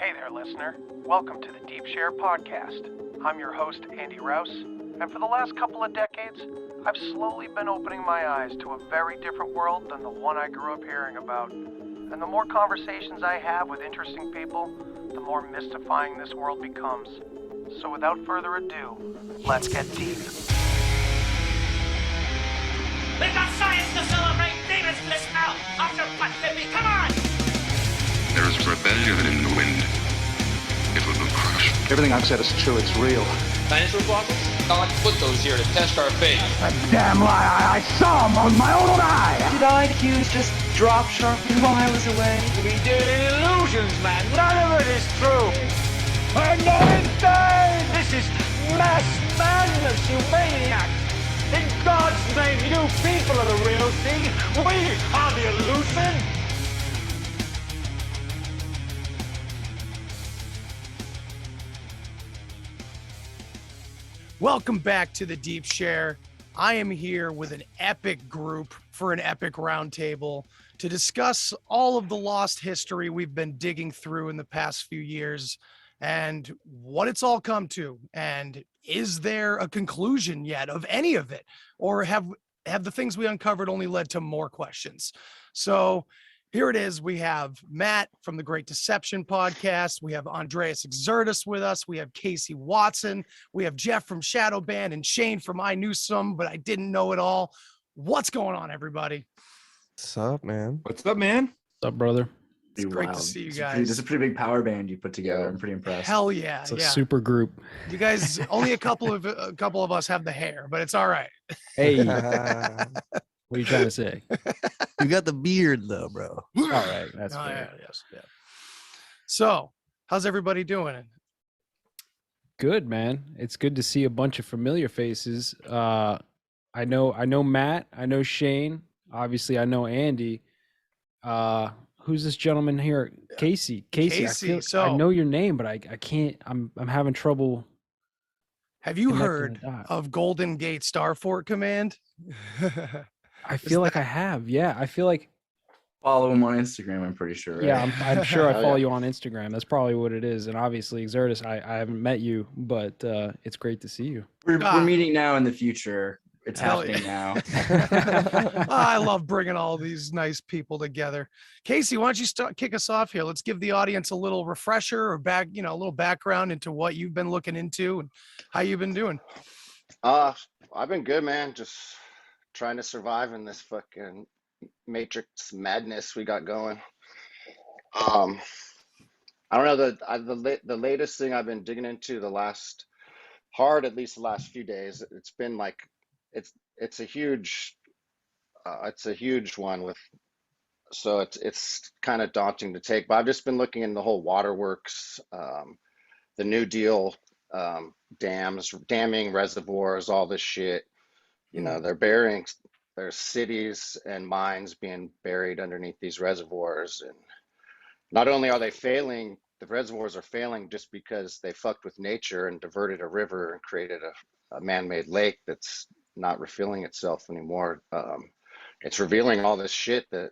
Hey there, listener. Welcome to the Deep Share podcast. I'm your host, Andy Rouse, and for the last couple of decades, I've slowly been opening my eyes to a very different world than the one I grew up hearing about. And the more conversations I have with interesting people, the more mystifying this world becomes. So without further ado, let's get deep. We've got science to celebrate! Demons bliss out! After what, baby? Come on! There is rebellion in the wind. It will be crushed. Everything I've said is true, it's real. Dinosaur fossils? God put those here to test our faith. A damn lie, I saw them with my own eye! Did IQs just drop sharply while I was away? We did illusions, man! None of it is true! I'm not insane! This is mass madness, you maniacs! In God's name, you people are the real thing! We are the illusion! Welcome back to the Deep Share. I am here with an epic group for an epic roundtable to discuss all of the lost history we've been digging through in the past few years and what it's all come to. And is there a conclusion yet of any of it? Or have the things we uncovered only led to more questions? So here it is. We have Matt from the Great Deception podcast. We have Andreas Xirtus with us. We have Casey Watson. We have Jeff from Shadowbanned and Shane from Newsome, but I didn't know it all. What's going on, everybody? What's up, man? What's up, man? What's up, brother? It's great to see you guys. This is a pretty big power band you put together. I'm pretty impressed. Hell yeah. It's a yeah. super group. You guys, only a couple of us have the hair, but it's all right. Hey, what are you trying to say? You got the beard, though, bro. All right, that's Oh, fair. yeah, yes, yeah. So, how's everybody doing? Good, man. It's good to see a bunch of familiar faces. I know Matt. I know Shane. Obviously, I know Andy. Who's this gentleman here? Casey. I know your name, but I can't. I'm having trouble. Have you connecting heard the dots. of Golden Gate Starfort Command? I feel like I have. Yeah, I feel like. Follow him on Instagram, I'm pretty sure. Right? Yeah, I'm sure I follow you on Instagram. That's probably what it is. And obviously, Xirtus, I haven't met you, but it's great to see you. We're meeting now in the future. It's Hell happening now. I love bringing all these nice people together. Casey, why don't you kick us off here? Let's give the audience a little refresher or a little background into what you've been looking into and how you've been doing. I've been good, man. Just trying to survive in this fucking matrix madness we got going. I don't know, the latest thing I've been digging into at least the last few days, it's been like it's a huge one so it's kind of daunting to take, but I've just been looking in the whole waterworks, the New Deal, damming reservoirs, all this shit. There's cities and mines being buried underneath these reservoirs, and not only are they failing, the reservoirs are failing just because they fucked with nature and diverted a river and created a man-made lake that's not refilling itself anymore. It's revealing all this shit that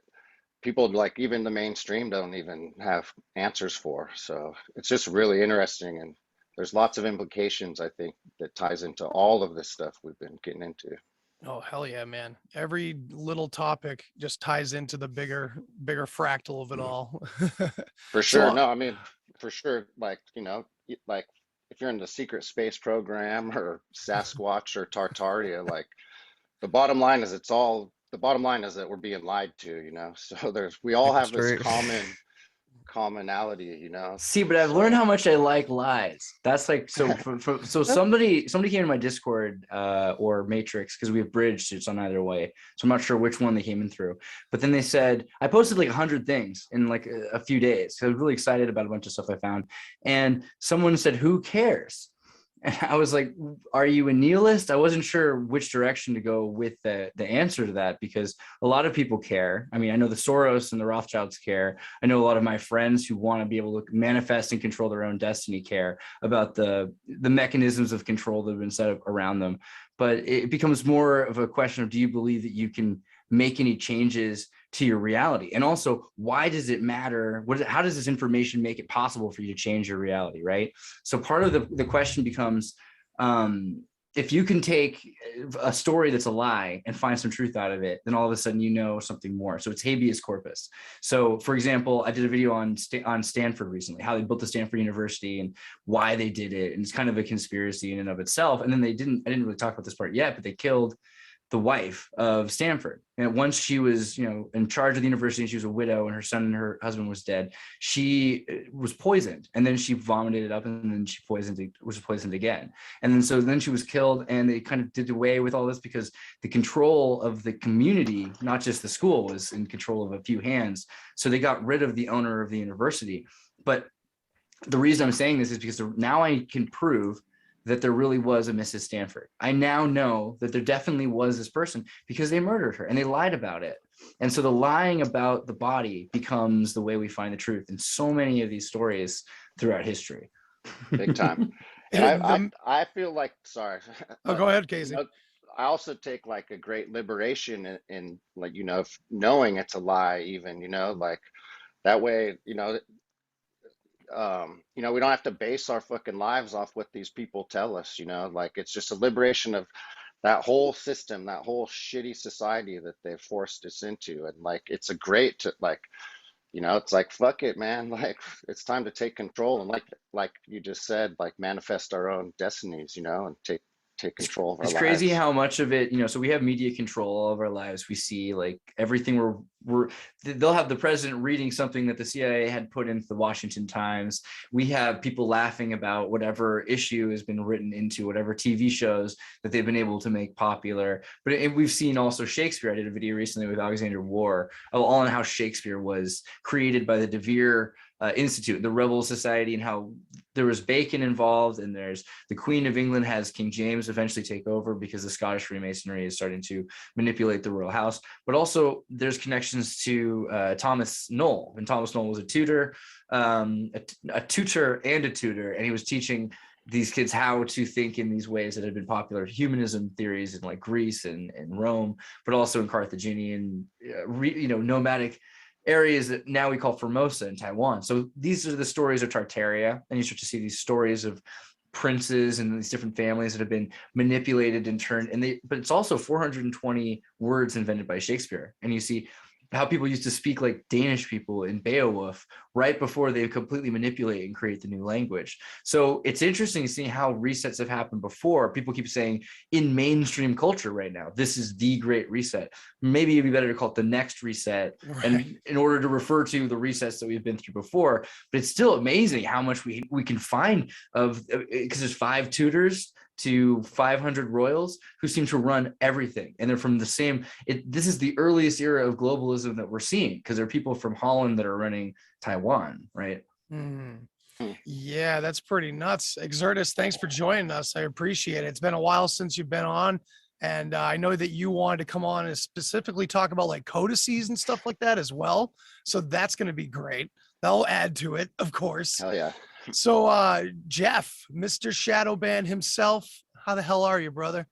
people like even the mainstream don't even have answers for. So it's just really interesting, and there's lots of implications, I think, that ties into all of this stuff we've been getting into. Oh, hell yeah, man. Every little topic just ties into the bigger fractal of it all. For sure. No, I mean, for sure. Like if you're in the secret space program or Sasquatch or Tartaria, like the bottom line is that we're being lied to, so we all have this commonality, See, but I've learned how much I like lies. That's like, so somebody came to my Discord or Matrix, because we have bridge, so it's on either way, so I'm not sure which one they came in through, but then they said I posted like 100 things in like a few days. I was really excited about a bunch of stuff I found, and someone said, who cares? And I was like, are you a nihilist? I wasn't sure which direction to go with the answer to that, because a lot of people care. I mean, I know the Soros and the Rothschilds care. I know a lot of my friends who want to be able to manifest and control their own destiny care about the mechanisms of control that have been set up around them. But it becomes more of a question of, do you believe that you can make any changes to your reality? And also, why does it matter? How does this information make it possible for you to change your reality, right? So part of the question becomes, if you can take a story that's a lie and find some truth out of it, then all of a sudden you know something more. So it's habeas corpus. So for example, I did a video on Stanford recently, how they built the Stanford University and why they did it. And it's kind of a conspiracy in and of itself. And then I didn't really talk about this part yet, but they killed the wife of Stanford. And once she was, in charge of the university, and she was a widow, and her son and her husband was dead, she was poisoned, and then she vomited it up, and then she was poisoned again. And then she was killed, and they kind of did away with all this because the control of the community, not just the school, was in control of a few hands. So they got rid of the owner of the university. But the reason I'm saying this is because now I can prove that there really was a Mrs. Stanford. I now know that there definitely was this person because they murdered her and they lied about it. And so the lying about the body becomes the way we find the truth in so many of these stories throughout history. Big time. And I feel like, sorry. Oh, go ahead, Casey. I also take like a great liberation in like, knowing it's a lie even, like that way, we don't have to base our fucking lives off what these people tell us, like it's just a liberation of that whole system, that whole shitty society that they've forced us into. And like, it's a great to like, it's like, fuck it, man. Like it's time to take control. And like you just said, like manifest our own destinies, and take control of our lives. It's crazy how much of it, so we have media control all of our lives. We see like everything they'll have the president reading something that the CIA had put into the Washington Times. We have people laughing about whatever issue has been written into whatever TV shows that they've been able to make popular. But we've seen also Shakespeare. I did a video recently with Alexander War all on how Shakespeare was created by the De Vere Institute, the Rebel Society, and how there was Bacon involved, and there's the Queen of England has King James eventually take over because the Scottish Freemasonry is starting to manipulate the royal house. But also there's connections to Thomas Knoll, and Thomas Knoll was a tutor, and a tutor, and he was teaching these kids how to think in these ways that had been popular humanism theories in like Greece and Rome, but also in Carthaginian, nomadic areas that now we call Formosa in Taiwan. So these are the stories of Tartaria, and you start to see these stories of princes and these different families that have been manipulated and turned, but it's also 420 words invented by Shakespeare. And you see how people used to speak like Danish people in Beowulf right before they completely manipulate and create the new language. So it's interesting to see how resets have happened before. People keep saying in mainstream culture right now, this is the great reset. Maybe it'd be better to call it the next reset, right, and in order to refer to the resets that we've been through before. But it's still amazing how much we can find of, because there's 5 tutors to 500 royals who seem to run everything, and they're from the same. This is the earliest era of globalism that we're seeing, because there are people from Holland that are running Taiwan, right? Yeah, that's pretty nuts. Xirtus, thanks for joining us. I appreciate it. It's been a while since you've been on, and I know that you wanted to come on and specifically talk about like codices and stuff like that as well. So that's going to be great. That'll add to it, of course. Hell yeah. So, Jeff, Mr. Shadowbanned himself, how the hell are you, brother?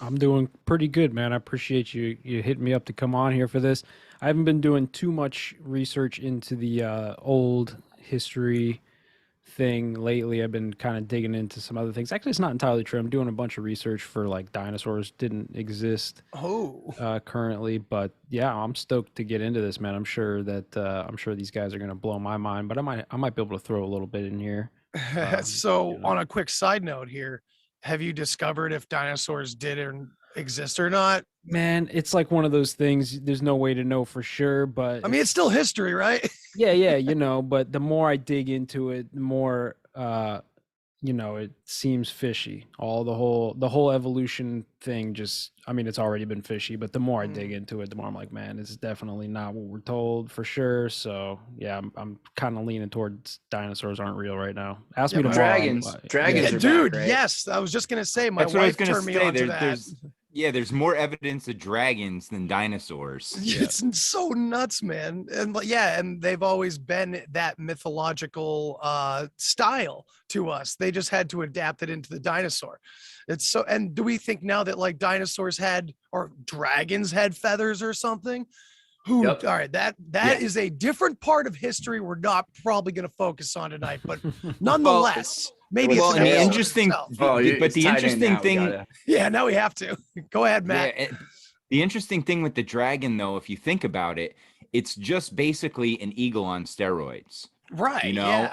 I'm doing pretty good, man. I appreciate you hitting me up to come on here for this. I haven't been doing too much research into the old history thing lately. I've been kind of digging into some other things. Actually, it's not entirely true. I'm doing a bunch of research for like dinosaurs didn't exist currently, but yeah, I'm stoked to get into this, man. I'm sure these guys are going to blow my mind, but I might be able to throw a little bit in here. So on a quick side note here, have you discovered if dinosaurs did exist or not? Man, it's like one of those things. There's no way to know for sure, but I mean, it's still history, right? yeah, but the more I dig into it, the more it seems fishy. The whole evolution thing it's already been fishy, but the more I dig into it, the more I'm like, man, this is definitely not what we're told for sure. So yeah, I'm kind of leaning towards dinosaurs aren't real right now. Ask me tomorrow. Dragons are dude, back, right? Yes, I was just gonna say my That's what I was wife gonna turned me say. on to that. There's more evidence of dragons than dinosaurs. It's so nuts, man. And they've always been that mythological style to us. They just had to adapt it into the dinosaur. And do we think now that like dinosaurs or dragons had feathers or something? Who? Yep. All right, that is a different part of history we're not probably going to focus on tonight, but nonetheless, maybe Well, it's and an the episode in interesting- itself. It's the tied in interesting now, we thing- gotta- Yeah, now we have to. Go ahead, Matt. Yeah, the interesting thing with the dragon, though, if you think about it, it's just basically an eagle on steroids. Right. You know, Yeah.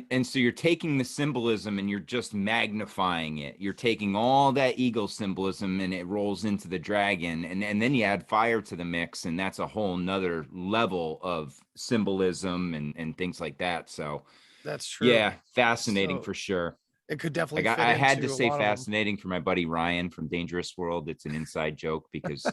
and so you're taking the symbolism and you're just magnifying it. You're taking all that eagle symbolism and it rolls into the dragon, and then you add fire to the mix, and that's a whole nother level of symbolism and things like that. So That's true. yeah, fascinating So for sure. it could definitely. I had fit to into say a lot of them. fascinating for my buddy Ryan from Dangerous World. It's an inside joke because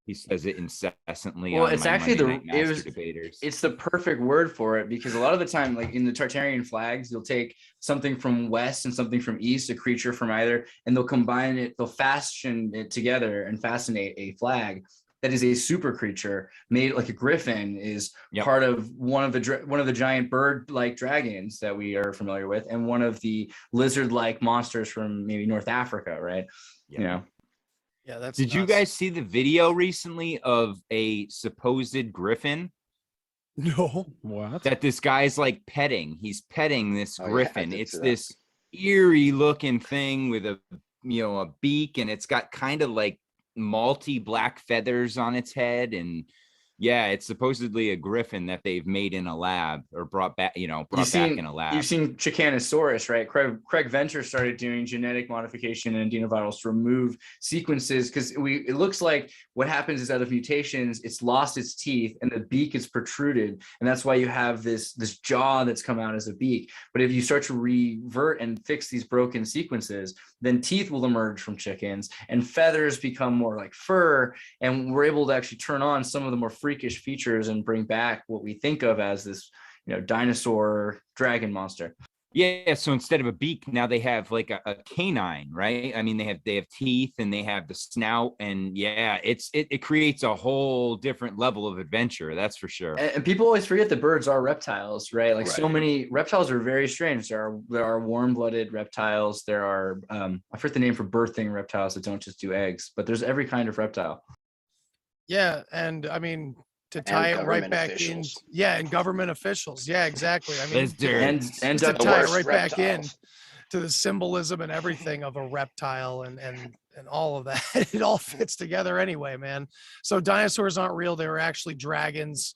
he says it incessantly. Well, on it's my actually Monday Night Master Debaters. it's the perfect word for it, because a lot of the time, like in the Tartarian flags, you'll take something from west and something from east, a creature from either, and they'll combine it, they'll fashion it together and fascinate a flag that is a super creature made like a griffin is part of one of the giant bird-like dragons that we are familiar with, and one of the lizard-like monsters from maybe North Africa, right? You know. Yeah, that's. Did you guys see the video recently of a supposed griffin? No. What? That this guy's like petting. He's petting this Oh, yeah, I griffin. did It's see that. this eerie looking thing with a beak, and it's got kind of like malty black feathers on its head, and yeah, it's supposedly a griffin that they've made in a lab or brought back in a lab. You've seen Chickanosaurus, right? Craig Venter started doing genetic modification and adenovirals to remove sequences, because it looks like what happens is out of mutations, it's lost its teeth and the beak is protruded, and that's why you have this jaw that's come out as a beak. But if you start to revert and fix these broken sequences, then teeth will emerge from chickens and feathers become more like fur, and we're able to actually turn on some of the more freakish features and bring back what we think of as this dinosaur dragon monster. Yeah, so instead of a beak, now they have like a canine, right? I mean, they have teeth and they have the snout, and yeah, it creates a whole different level of adventure, that's for sure. And people always forget that birds are reptiles, right? Like Right. so many reptiles are very strange. There are warm-blooded reptiles. There are I forget the name for birthing reptiles that don't just do eggs, but there's every kind of reptile. Yeah, and I mean, to tie it right government back officials. in. Yeah, and government officials. Yeah, exactly. I mean, Lizards. And just to the tie it worst right back in reptiles. to the symbolism and everything of a reptile and all of that. It all fits together anyway, man. So dinosaurs aren't real. They were actually dragons.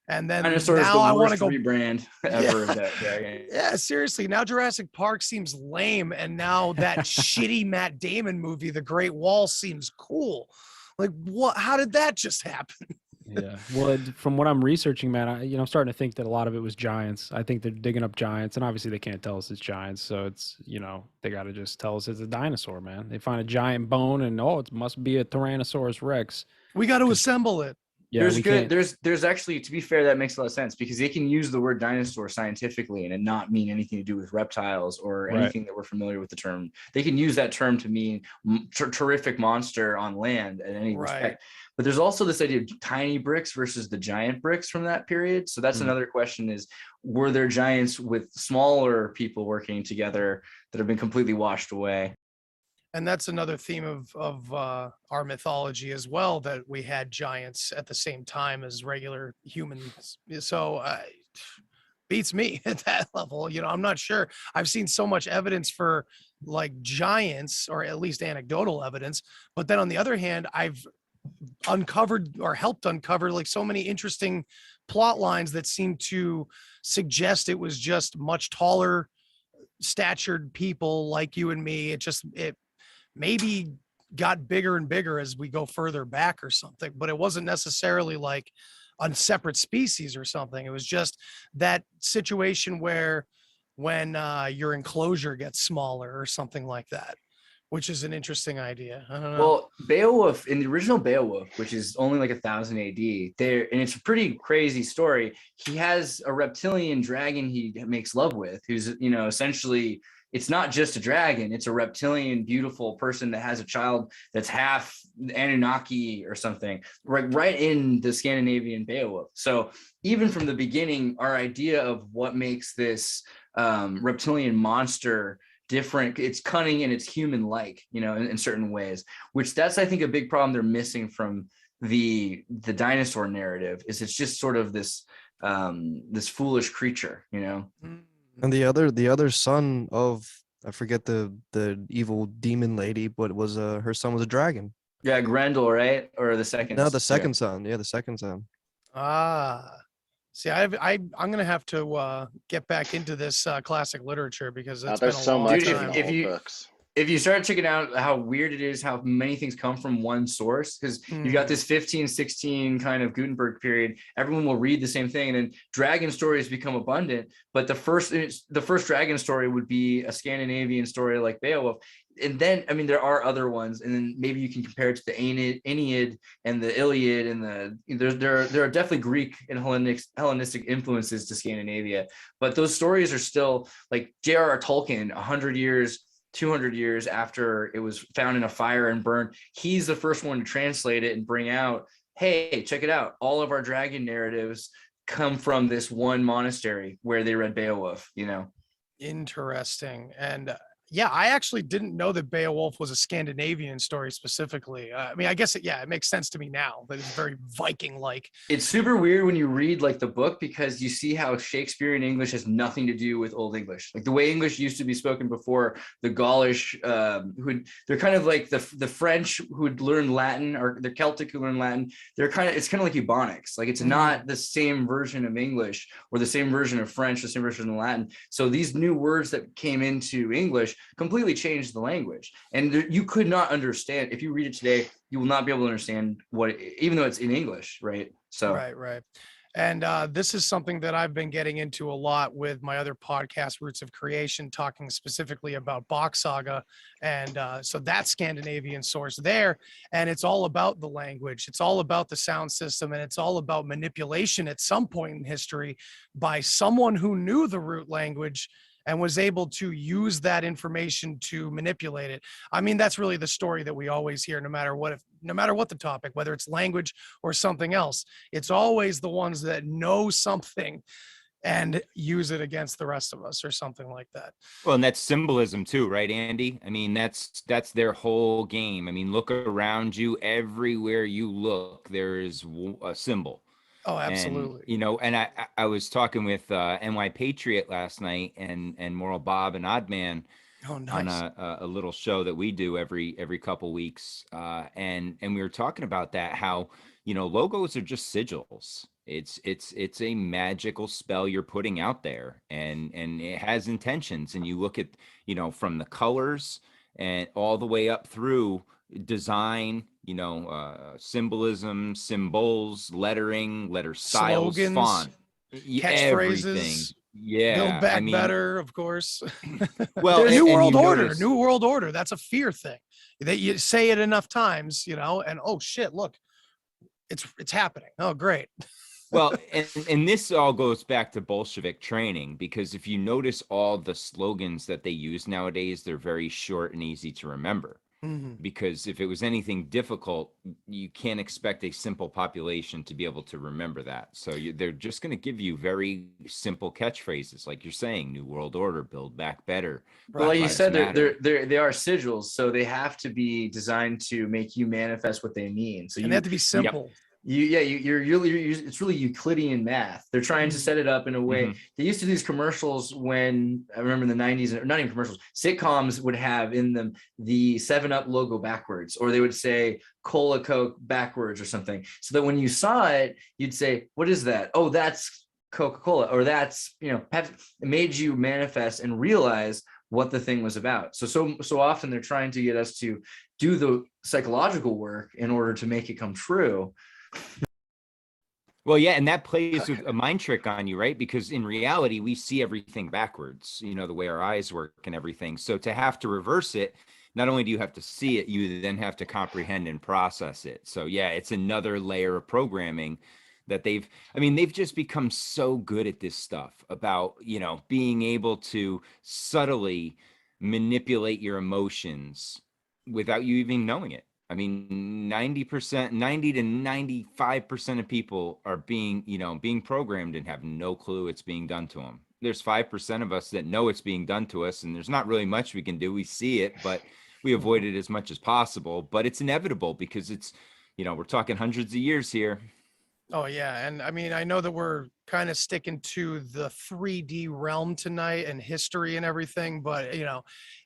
And then Dinosaur is now the I want worst to go. rebrand ever of that dragon. Yeah, seriously. Now Jurassic Park seems lame, and now that shitty Matt Damon movie, The Great Wall, seems cool. Like, what? How did that just happen? Yeah. Well, from what I'm researching, man, I'm starting to think that a lot of it was giants. I think they're digging up giants, and obviously they can't tell us it's giants. So it's, they got to just tell us it's a dinosaur, man. They find a giant bone and, it must be a Tyrannosaurus Rex. We got to assemble it. Yeah, there's actually, to be fair, that makes a lot of sense, because they can use the word dinosaur scientifically and it not mean anything to do with reptiles or anything that we're familiar with the term. They can use that term to mean terrific monster on land in any respect. But there's also this idea of tiny bricks versus the giant bricks from that period. So that's another question is, were there giants with smaller people working together that have been completely washed away? And that's another theme of our mythology as well, that we had giants at the same time as regular humans. So beats me at that level. I'm not sure. I've seen so much evidence for like giants, or at least anecdotal evidence. But then on the other hand, I've uncovered or helped uncover like so many interesting plot lines that seem to suggest it was just much taller statured people like you and me. It maybe got bigger and bigger as we go further back or something, but it wasn't necessarily like on separate species or something. It was just that situation where when your enclosure gets smaller or something like that, which is an interesting idea. I don't know. Well, Beowulf, in the original Beowulf, which is only like 1000 AD, there, and it's a pretty crazy story. He has a reptilian dragon he makes love with, who's, essentially, it's not just a dragon, it's a reptilian, beautiful person that has a child that's half Anunnaki or something, right in the Scandinavian Beowulf. So even from the beginning, our idea of what makes this reptilian monster different, it's cunning and it's human-like, in certain ways, which that's, I think, a big problem they're missing from the dinosaur narrative is it's just sort of this this foolish creature, you know. And the other son of, I forget the evil demon lady, but was her son was a dragon. Yeah, Grendel, right? Or the second? No, the second son. Yeah, the second son. Ah, see, I'm gonna have to get back into this classic literature because it's been there's a so long much Dude, time. in the old books. If you start checking out how weird it is, how many things come from one source, because you got this 1516 kind of Gutenberg period, everyone will read the same thing, and then dragon stories become abundant. But the first dragon story would be a Scandinavian story like Beowulf. And then, I mean, there are other ones, and then maybe you can compare it to the Aeneid and the Iliad, and there are definitely Greek and Hellenistic influences to Scandinavia, but those stories are still like J.R.R. Tolkien, 100 years, 200 years after it was found in a fire and burned. He's the first one to translate it and bring out, hey, check it out. All of our dragon narratives come from this one monastery where they read Beowulf, you know? Interesting. And yeah, I actually didn't know that Beowulf was a Scandinavian story specifically. I mean, I guess it makes sense to me now that it's very Viking-like. It's super weird when you read like the book because you see how Shakespearean English has nothing to do with Old English. Like the way English used to be spoken before, the Gaulish, they're kind of like the French who'd learn Latin, or the Celtic who learn Latin. It's kind of like Ebonics. Like it's not the same version of English or the same version of French, the same version of Latin. So these new words that came into English completely changed the language, and you could not understand. If you read it today, you will not be able to understand even though it's in English, right? So right. And this is something that I've been getting into a lot with my other podcast, Roots of Creation, talking specifically about Bach Saga. And so that Scandinavian source there, and it's all about the language. It's all about the sound system, and it's all about manipulation at some point in history by someone who knew the root language and was able to use that information to manipulate it. I mean, that's really the story that we always hear, no matter what the topic, whether it's language or something else. It's always the ones that know something and use it against the rest of us or something like that. Well, and that's symbolism too, right, Andy? I mean, that's their whole game. I mean, look around you, everywhere you look, there is a symbol. Oh, absolutely. And, and I was talking with NY Patriot last night and Moral Bob and Oddman on a little show that we do every couple weeks. And we were talking about that, how, logos are just sigils. It's a magical spell you're putting out there, and it has intentions. And you look at, from the colors and all the way up through design, symbolism, symbols, lettering, letter styles, slogans, font, catchphrases. Everything. Yeah, Build back better, of course. Well, New World Order, New World Order. That's a fear thing. That you say it enough times, and oh shit, look, it's happening. Oh, great. Well, and this all goes back to Bolshevik training, because if you notice all the slogans that they use nowadays, they're very short and easy to remember. Because if it was anything difficult, you can't expect a simple population to be able to remember that. So they're just going to give you very simple catchphrases, like you're saying: New World Order, build back better. Well, like you said, they are sigils, so they have to be designed to make you manifest what they mean. So they have to be simple. It's really Euclidean math. They're trying to set it up in a way. They used to do these commercials when, I remember in the 90s, or not even commercials, sitcoms would have in them the 7-Up logo backwards, or they would say Cola Coke backwards or something. So that when you saw it, you'd say, what is that? Oh, that's Coca-Cola, or that's, it made you manifest and realize what the thing was about. So often they're trying to get us to do the psychological work in order to make it come true. Well, yeah, and that plays with a mind trick on you, right? Because in reality, we see everything backwards, the way our eyes work and everything. So to have to reverse it, not only do you have to see it, you then have to comprehend and process it. So yeah, it's another layer of programming that they've just become so good at this stuff about, being able to subtly manipulate your emotions without you even knowing it. I mean, 90 to 95% of people are being programmed and have no clue it's being done to them. There's 5% of us that know it's being done to us, and there's not really much we can do. We see it, but we avoid it as much as possible. But it's inevitable because it's we're talking hundreds of years here. Oh yeah, and I mean, I know that we're kind of sticking to the 3D realm tonight and history and everything, but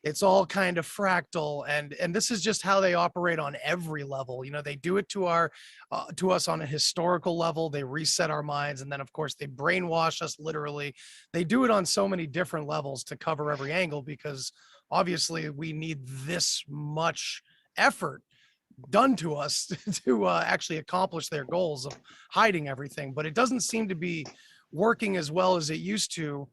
it's all kind of fractal, and this is just how they operate on every level. They do it to us on a historical level. They reset our minds, and then of course they brainwash us literally. They do it on so many different levels to cover every angle, because obviously we need this much effort done to us to actually accomplish their goals of hiding everything. But it doesn't seem to be working as well as it used to.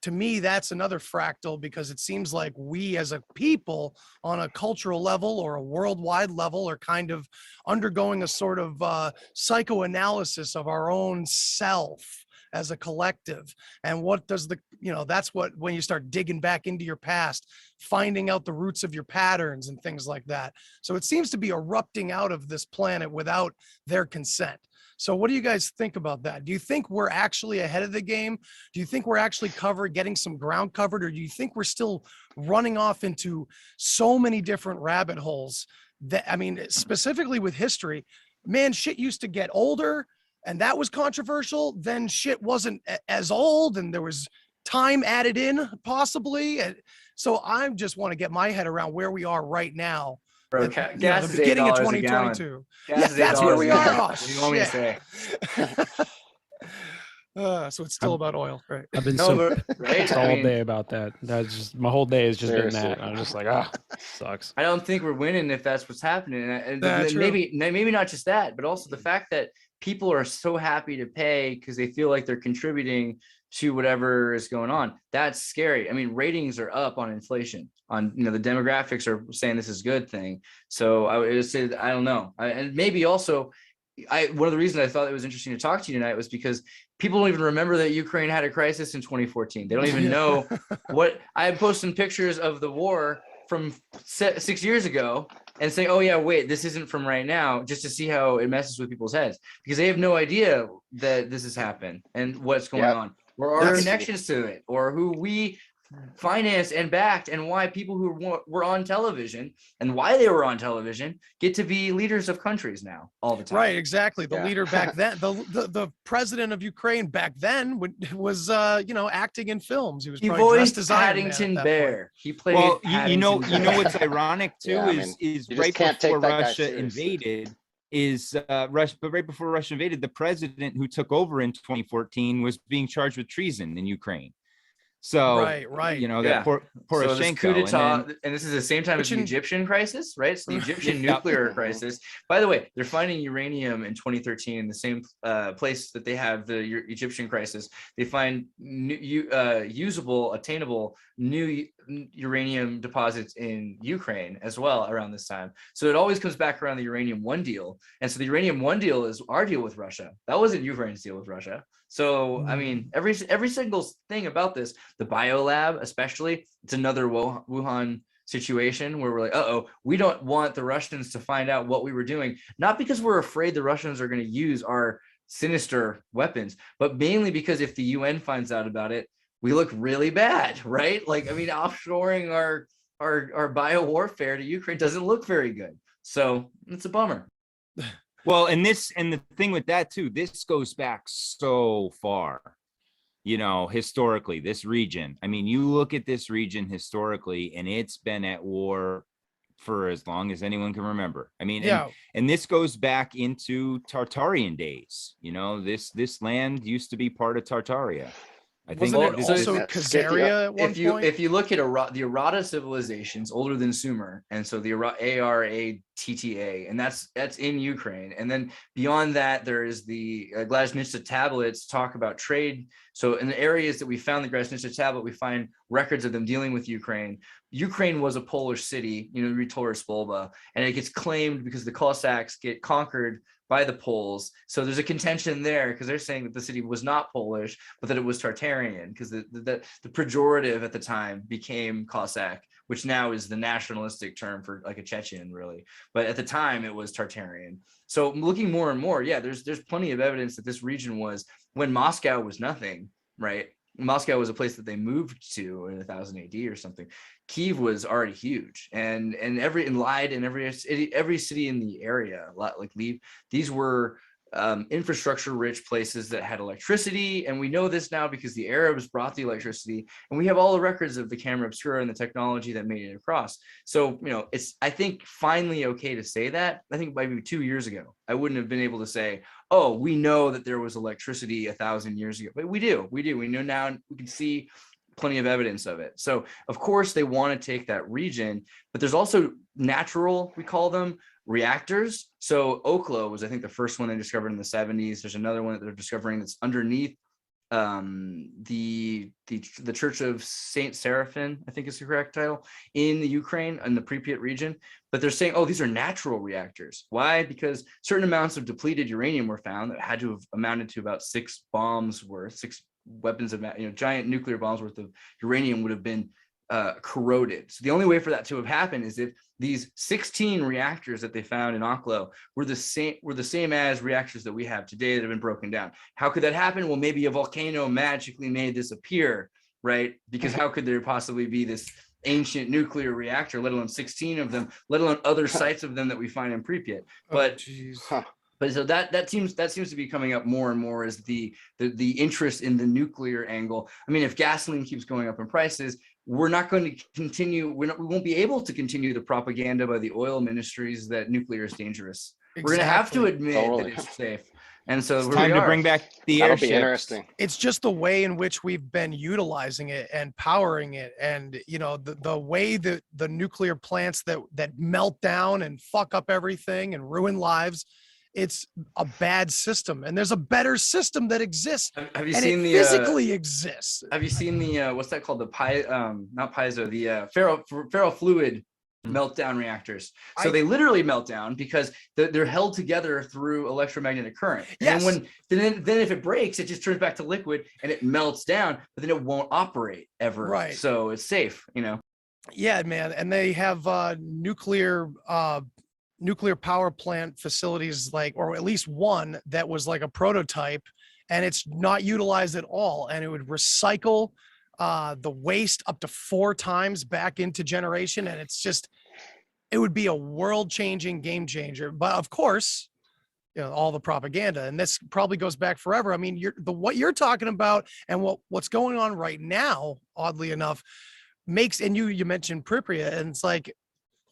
To me, that's another fractal, because it seems like we as a people on a cultural level or a worldwide level are kind of undergoing a sort of psychoanalysis of our own self as a collective. And what does that's what, when you start digging back into your past, finding out the roots of your patterns and things like that. So it seems to be erupting out of this planet without their consent. So what do you guys think about that? Do you think we're actually ahead of the game? Do you think we're actually getting some ground covered? Or do you think we're still running off into so many different rabbit holes that, I mean, specifically with history, man, shit used to get older, and that was controversial. Then shit wasn't as old, and there was time added in possibly. And so I just want to get my head around where we are right now. Bro, At, gas the is beginning of $8 a gallon. 2022. Gas Yeah, is that's where $8 we a are. gallon. Oh, What do you want me to say? So it's still about oil, right? I've been right? all day about that. That's just my whole day has just Seriously. been that. I'm just like, sucks. I don't think we're winning if that's what's happening. And That's maybe not just that, but also the fact that people are so happy to pay because they feel like they're contributing to whatever is going on. That's scary. I mean, ratings are up on inflation. On the demographics are saying this is a good thing. So I would say I don't know. And maybe also, one of the reasons I thought it was interesting to talk to you tonight was because people don't even remember that Ukraine had a crisis in 2014. They don't even know what I had posted pictures of the war from 6 years ago and saying, oh yeah, wait, this isn't from right now, just to see how it messes with people's heads, because they have no idea that this has happened and what's going on, or our connections to it, or who we financed and backed, and why people who were on television and why they were on television get to be leaders of countries now all the time. Right, exactly. The leader back then, the president of Ukraine back then was acting in films. He voiced dressed as Iron Man Paddington at that Bear. point. He played. Well, Paddington you know Bear. what's ironic too is you right just can't before take that guy Russia seriously. invaded. But right before Russia invaded, the president who took over in 2014 was being charged with treason in Ukraine. So right, that Poroshenko, So this coup d'etat, and and this is the same time as the Egyptian crisis, right? It's the Egyptian nuclear crisis. By the way, they're finding uranium in 2013 in the same place that they have the Egyptian crisis. They find usable, attainable new uranium deposits in Ukraine as well around this time. So it always comes back around the Uranium One deal. And so the Uranium One deal is our deal with Russia. That wasn't Ukraine's deal with Russia. So, I mean, every single thing about this, the biolab especially, it's another Wuhan situation where we're like, we don't want the Russians to find out what we were doing, not because we're afraid the Russians are going to use our sinister weapons, but mainly because if the UN finds out about it, we look really bad, right? Like, I mean, offshoring our bio warfare to Ukraine doesn't look very good. So it's a bummer. Well, and the thing with that too, this goes back so far, historically, this region. I mean, you look at this region historically, and it's been at war for as long as anyone can remember. I mean, and this goes back into Tartarian days. This land used to be part of Tartaria. I think Wasn't it also Khazaria at one point? If you look at the Arata civilizations, older than Sumer, and so the Aratta, and that's in Ukraine. And then beyond that, there is the Glazhnitsa tablets talk about trade. So in the areas that we found the Glazhnitsa tablet, we find records of them dealing with Ukraine. Ukraine was a Polish city, Ritora Spolba, and it gets claimed because the Cossacks get conquered by the Poles. So there's a contention there because they're saying that the city was not Polish, but that it was Tartarian, because the pejorative at the time became Cossack, which now is the nationalistic term for like a Chechen, really. But at the time it was Tartarian. So looking more and more, there's plenty of evidence that this region was, when Moscow was nothing, right? Moscow was a place that they moved to in 1000 AD or something. Kyiv was already huge, and Lyd and every city in the area, like Lviv, these were infrastructure rich places that had electricity. And we know this now because the Arabs brought the electricity, and we have all the records of the camera obscura and the technology that made it across. So, it's, I think, finally okay to say that. I think maybe 2 years ago, I wouldn't have been able to say, oh, we know that there was electricity 1,000 years ago, but we do. We know now, we can see plenty of evidence of it. So of course they want to take that region, but there's also natural, we call them, reactors. So Oklo was, I think, the first one they discovered in the 70s. There's another one that they're discovering that's underneath the Church of Saint Seraphim, I think is the correct title, in the Ukraine, in the Pripyat region. But they're saying, oh, these are natural reactors. Why? Because certain amounts of depleted uranium were found that had to have amounted to about 6 bombs worth, 6 weapons of, giant nuclear bombs worth of uranium would have been corroded. So the only way for that to have happened is if these 16 reactors that they found in Oklo were the same as reactors that we have today that have been broken down. How could that happen? Well, maybe a volcano magically made this appear, right? Because how could there possibly be this ancient nuclear reactor, let alone 16 of them, let alone other sites of them that we find in Pripyat? But But so that seems to be coming up more and more as the interest in the nuclear angle. I mean, if gasoline keeps going up in prices, we're not going to continue. We won't be able to continue the propaganda by the oil ministries that nuclear is dangerous. Exactly. We're going to have to admit that it's safe. And so it's time to bring back the That'll airship. Be interesting. It's just the way in which we've been utilizing it and powering it, and the way that the nuclear plants that melt down and fuck up everything and ruin lives. It's a bad system, and there's a better system that exists. Have you and seen it the physically exists? Have you seen the what's that called? The not piezo, the ferrofluid meltdown reactors. So they literally melt down because they're held together through electromagnetic current. And Yes. then if it breaks, it just turns back to liquid and it melts down, but then it won't operate ever. Right. So it's safe, Yeah, man. And they have nuclear power plant facilities, or at least one that was like a prototype, and it's not utilized at all. And it would recycle the waste up to 4 times back into generation. And it would be a world-changing game changer. But of course, all the propaganda, and this probably goes back forever. I mean, what you're talking about and what's going on right now, oddly enough, and you mentioned Pripyat, and it's like,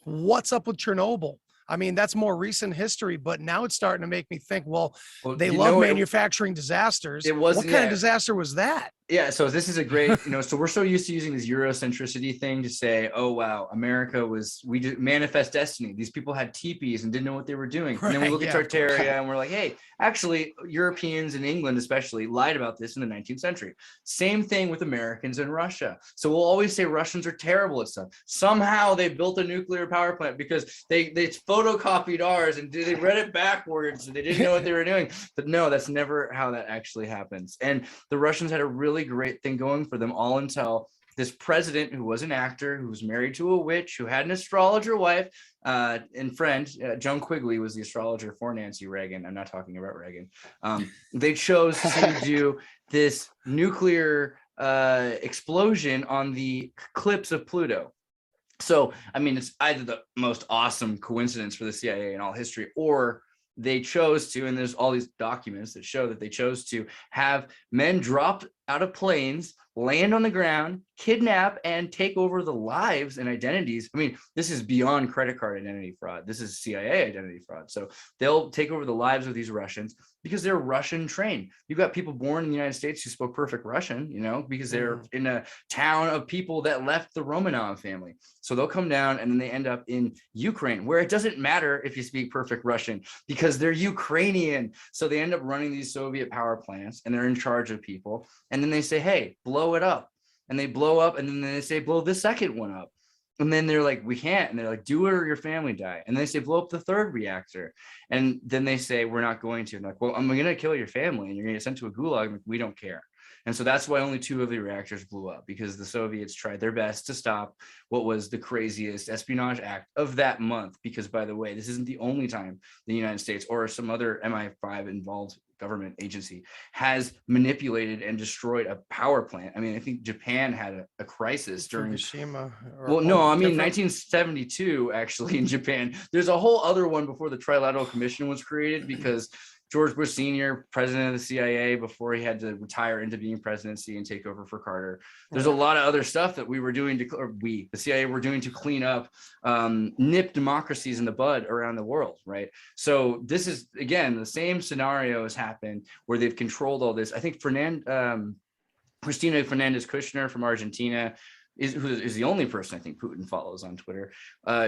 what's up with Chernobyl? I mean, that's more recent history, but now it's starting to make me think, well they love manufacturing disasters. What kind of disaster was that? Yeah, so this is a great, so we're so used to using this Eurocentricity thing to say, oh, wow, America we did manifest destiny. These people had teepees and didn't know what they were doing. And then we look at Tartaria and we're like, hey, actually, Europeans and England especially lied about this in the 19th century. Same thing with Americans and Russia. So we'll always say Russians are terrible at stuff. Somehow they built a nuclear power plant because they photocopied ours and they read it backwards and they didn't know what they were doing. But no, that's never how that actually happens. And the Russians had a really great thing going for them all until this president, who was an actor, who was married to a witch, who had an astrologer wife and friend, Joan Quigley was the astrologer for Nancy Reagan. I'm not talking about Reagan. They chose to do this nuclear explosion on the eclipse of Pluto. So, I mean, it's either the most awesome coincidence for the CIA in all history, or they chose to, and there's all these documents that show that they chose to have men drop out of planes, land on the ground, kidnap, and take over the lives and identities. I mean, this is beyond credit card identity fraud. This is CIA identity fraud. So they'll take over the lives of these Russians because they're Russian trained. You've got people born in the United States who spoke perfect Russian, because they're in a town of people that left the Romanov family. So they'll come down and then they end up in Ukraine, where it doesn't matter if you speak perfect Russian because they're Ukrainian. So they end up running these Soviet power plants and they're in charge of people. And then they say, hey, blow it up. And they blow up, and then they say, blow the second one up. And then they're like, we can't. And they're like, do it or your family die. And they say, blow up the third reactor. And then they say, we're not going to. And like, well, I'm going to kill your family and you're going to get sent to a gulag. Like, we don't care. And so that's why only 2 of the reactors blew up, because the Soviets tried their best to stop what was the craziest espionage act of that month. Because, by the way, this isn't the only time the United States or some other MI5 involved government agency has manipulated and destroyed a power plant. I mean, I think Japan had a crisis during Fukushima. Well, no, I mean 1972 actually in Japan. There's a whole other one before the Trilateral Commission was created, because George Bush Sr., president of the CIA, before he had to retire into being presidency and take over for Carter. There's a lot of other stuff that we were doing to, or we, the CIA, were doing to clean up, nip democracies in the bud around the world, right? So this is, again, the same scenario has happened where they've controlled all this. I think Cristina Fernandez Kirchner from Argentina who is the only person I think Putin follows on Twitter.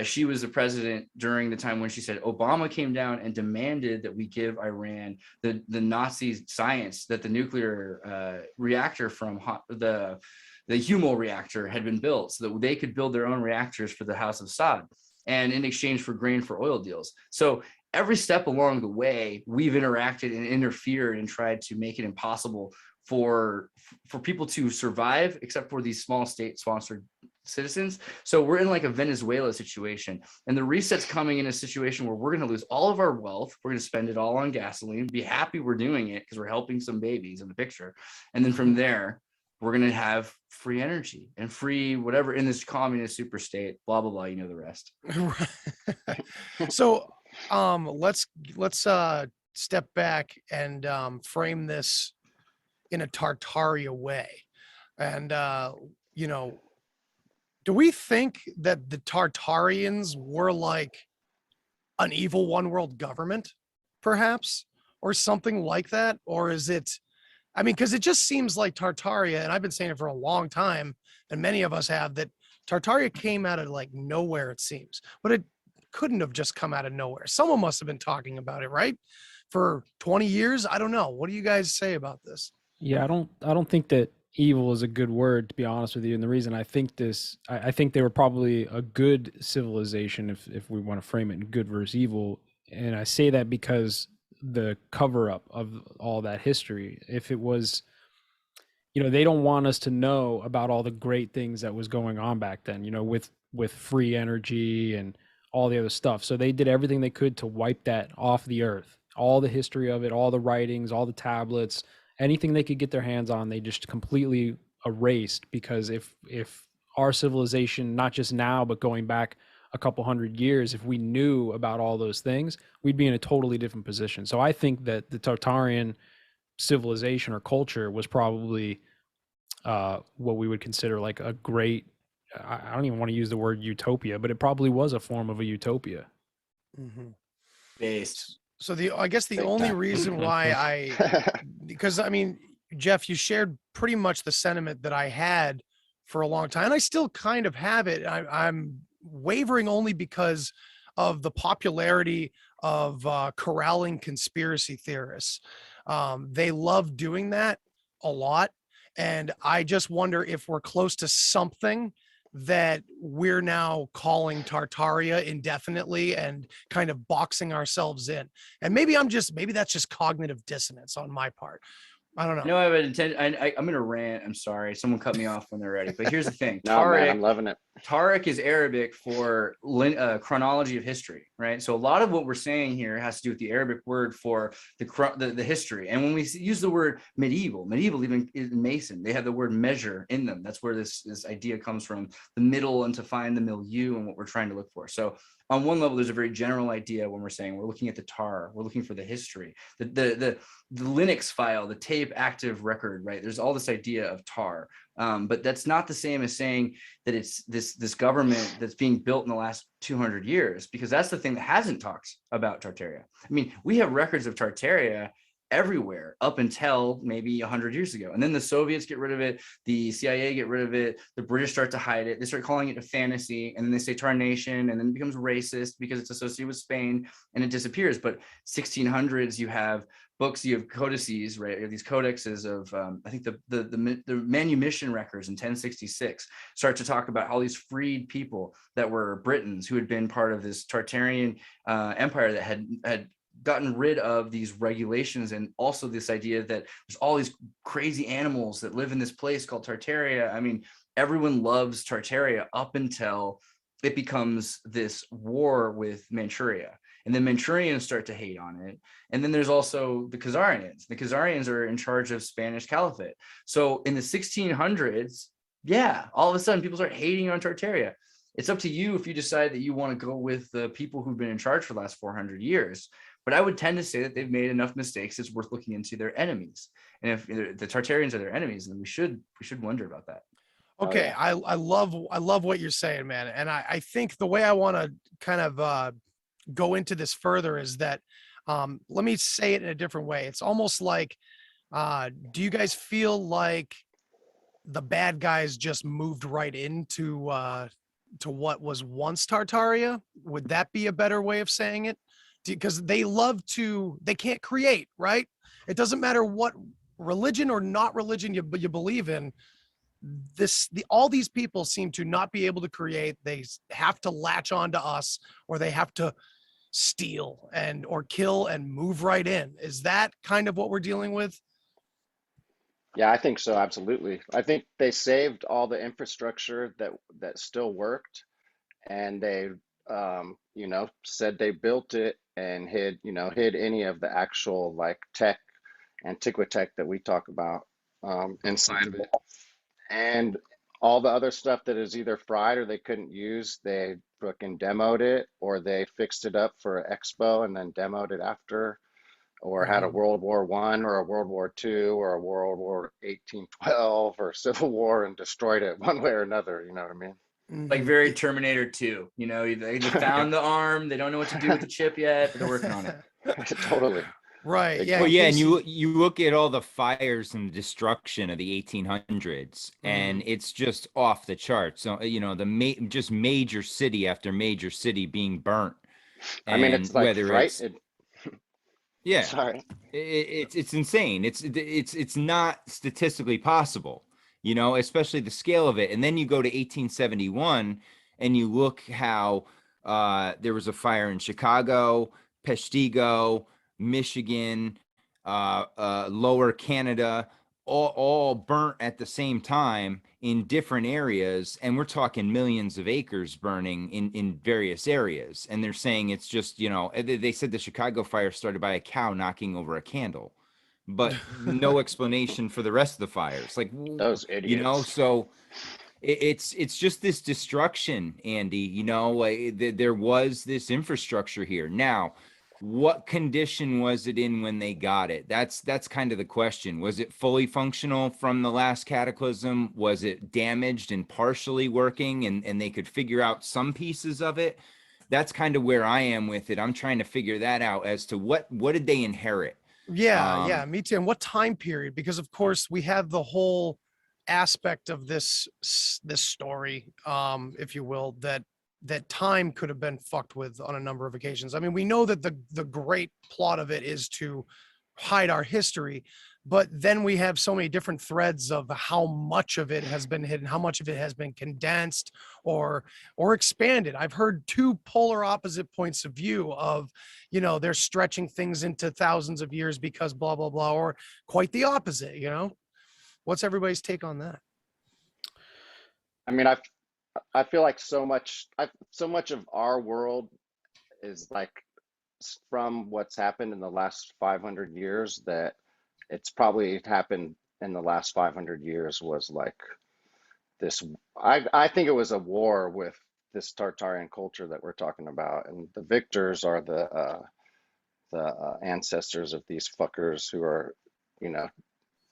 She was the president during the time when she said Obama came down and demanded that we give Iran the Nazi science that the nuclear reactor from the Hummel reactor had been built, so that they could build their own reactors for the House of Saud, and in exchange for grain for oil deals. So every step along the way, we've interacted and interfered and tried to make it impossible for people to survive, except for these small state-sponsored citizens. So we're in like a Venezuela situation, and the reset's coming in a situation where we're going to lose all of our wealth. We're going to spend it all on gasoline, be happy we're doing it because we're helping some babies in the picture, and then from there we're going to have free energy and free whatever in this communist super state, blah blah blah, you know the rest. So let's step back and frame this in a Tartaria way. And do we think that the Tartarians were like an evil one world government, perhaps, or something like that? Or is it, I mean, because it just seems like Tartaria, and I've been saying it for a long time, and many of us have, that Tartaria came out of like nowhere, it seems, but it couldn't have just come out of nowhere. Someone must have been talking about it, right? For 20 years. I don't know. What do you guys say about this? Yeah, I don't think that evil is a good word, to be honest with you. And the reason I think this, I think they were probably a good civilization, if we want to frame it in good versus evil. And I say that because the cover up of all that history, if it was, they don't want us to know about all the great things that was going on back then, with free energy and all the other stuff. So they did everything they could to wipe that off the earth, all the history of it, all the writings, all the tablets, anything they could get their hands on, they just completely erased. Because if our civilization, not just now, but going back a couple hundred years, if we knew about all those things, we'd be in a totally different position. So I think that the Tartarian civilization or culture was probably what we would consider like a great, I don't even want to use the word utopia, but it probably was a form of a utopia. Mm-hmm. Based. So I guess the only reason why because I mean, Jeff, you shared pretty much the sentiment that I had for a long time, and I still kind of have it. I'm wavering only because of the popularity of corralling conspiracy theorists. They love doing that a lot, and I just wonder if we're close to something that we're now calling Tartaria indefinitely and kind of boxing ourselves in. And maybe that's just cognitive dissonance on my part. I don't know. No, I have an intent. I'm going to rant. I'm sorry. Someone cut me off when they're ready. But here's the thing. No, man, I'm loving it. Tariq is Arabic for chronology of history, right? So a lot of what we're saying here has to do with the Arabic word for the history. And when we use the word medieval even in Mason, they have the word measure in them. That's where this idea comes from, the middle, and to find the milieu and what we're trying to look for. So on one level, there's a very general idea when we're saying we're looking at the tar, we're looking for the history, the Linux file, the tape active record, right? There's all this idea of tar, but that's not the same as saying that it's this government that's being built in the last 200 years, because that's the thing that hasn't talked about Tartaria. I mean, we have records of Tartaria everywhere up until maybe 100 years ago, and then the Soviets get rid of it, the CIA get rid of it, the British start to hide it, they start calling it a fantasy, and then they say Tarnation, and then it becomes racist because it's associated with Spain, and it disappears. But 1600s, you have books, you have codices, right? You have these codexes of I think the manumission records in 1066 start to talk about all these freed people that were Britons who had been part of this Tartarian empire that had gotten rid of these regulations, and also this idea that there's all these crazy animals that live in this place called Tartaria. I mean, everyone loves Tartaria up until it becomes this war with Manchuria. And then Manchurians start to hate on it. And then there's also the Khazarians. The Khazarians are in charge of Spanish Caliphate. So in the 1600s, yeah, all of a sudden people start hating on Tartaria. It's up to you if you decide that you want to go with the people who've been in charge for the last 400 years. But I would tend to say that they've made enough mistakes. It's worth looking into their enemies. And if the Tartarians are their enemies, then we should wonder about that. Okay, I love what you're saying, man. And I think the way I want to kind of go into this further is that let me say it in a different way. It's almost like do you guys feel like the bad guys just moved right into to what was once Tartaria? Would that be a better way of saying it? Because they can't create, right? It doesn't matter what religion or not religion you believe in. All these people seem to not be able to create. They have to latch on to us, or they have to steal or kill and move right in. Is that kind of what we're dealing with? Yeah, I think so. Absolutely. I think they saved all the infrastructure that still worked, and they, said they built it and hid any of the actual like tech, antiquitech that we talk about inside of it. And all the other stuff that is either fried or they couldn't use, they fucking demoed it, or they fixed it up for an expo and then demoed it after, or had a World War I or a World War II or a World War 1812 or Civil War and destroyed it one way or another. You know what I mean? Like very Terminator 2. They found the arm. They don't know what to do with the chip yet, but they're working on it. Totally. Right. Yeah. Well, yeah, and you look at all the fires and destruction of the 1800s, and it's just off the charts. So just major city after major city being burnt. I mean, it's like yeah, sorry, it's insane. It's not statistically possible, especially the scale of it. And then you go to 1871, and you look how there was a fire in Chicago, Peshtigo, Michigan, Lower Canada, all burnt at the same time in different areas, and we're talking millions of acres burning in various areas. And they're saying it's just, they said the Chicago fire started by a cow knocking over a candle, but no explanation for the rest of the fires. Like those idiots, so it's just this destruction, Andy. There was this infrastructure here. Now, what condition was it in when they got it? That's kind of the question. Was it fully functional from the last cataclysm? Was it damaged and partially working, and they could figure out some pieces of it? That's kind of where I am with it. I'm trying to figure that out as to what did they inherit? Yeah, me too. And what time period? Because of course we have the whole aspect of this story, if you will, that time could have been fucked with on a number of occasions. I mean, we know that the great plot of it is to hide our history, but then we have so many different threads of how much of it has been hidden, how much of it has been condensed or expanded. I've heard two polar opposite points of view of, they're stretching things into thousands of years because blah, blah, blah, or quite the opposite, What's everybody's take on that? I mean, I feel like so much of our world is like from what's happened in the last 500 years, that it's probably happened in the last 500 years was like this. I think it was a war with this Tartarian culture that we're talking about, and the victors are the ancestors of these fuckers who are,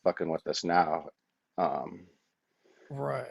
fucking with us now. Right.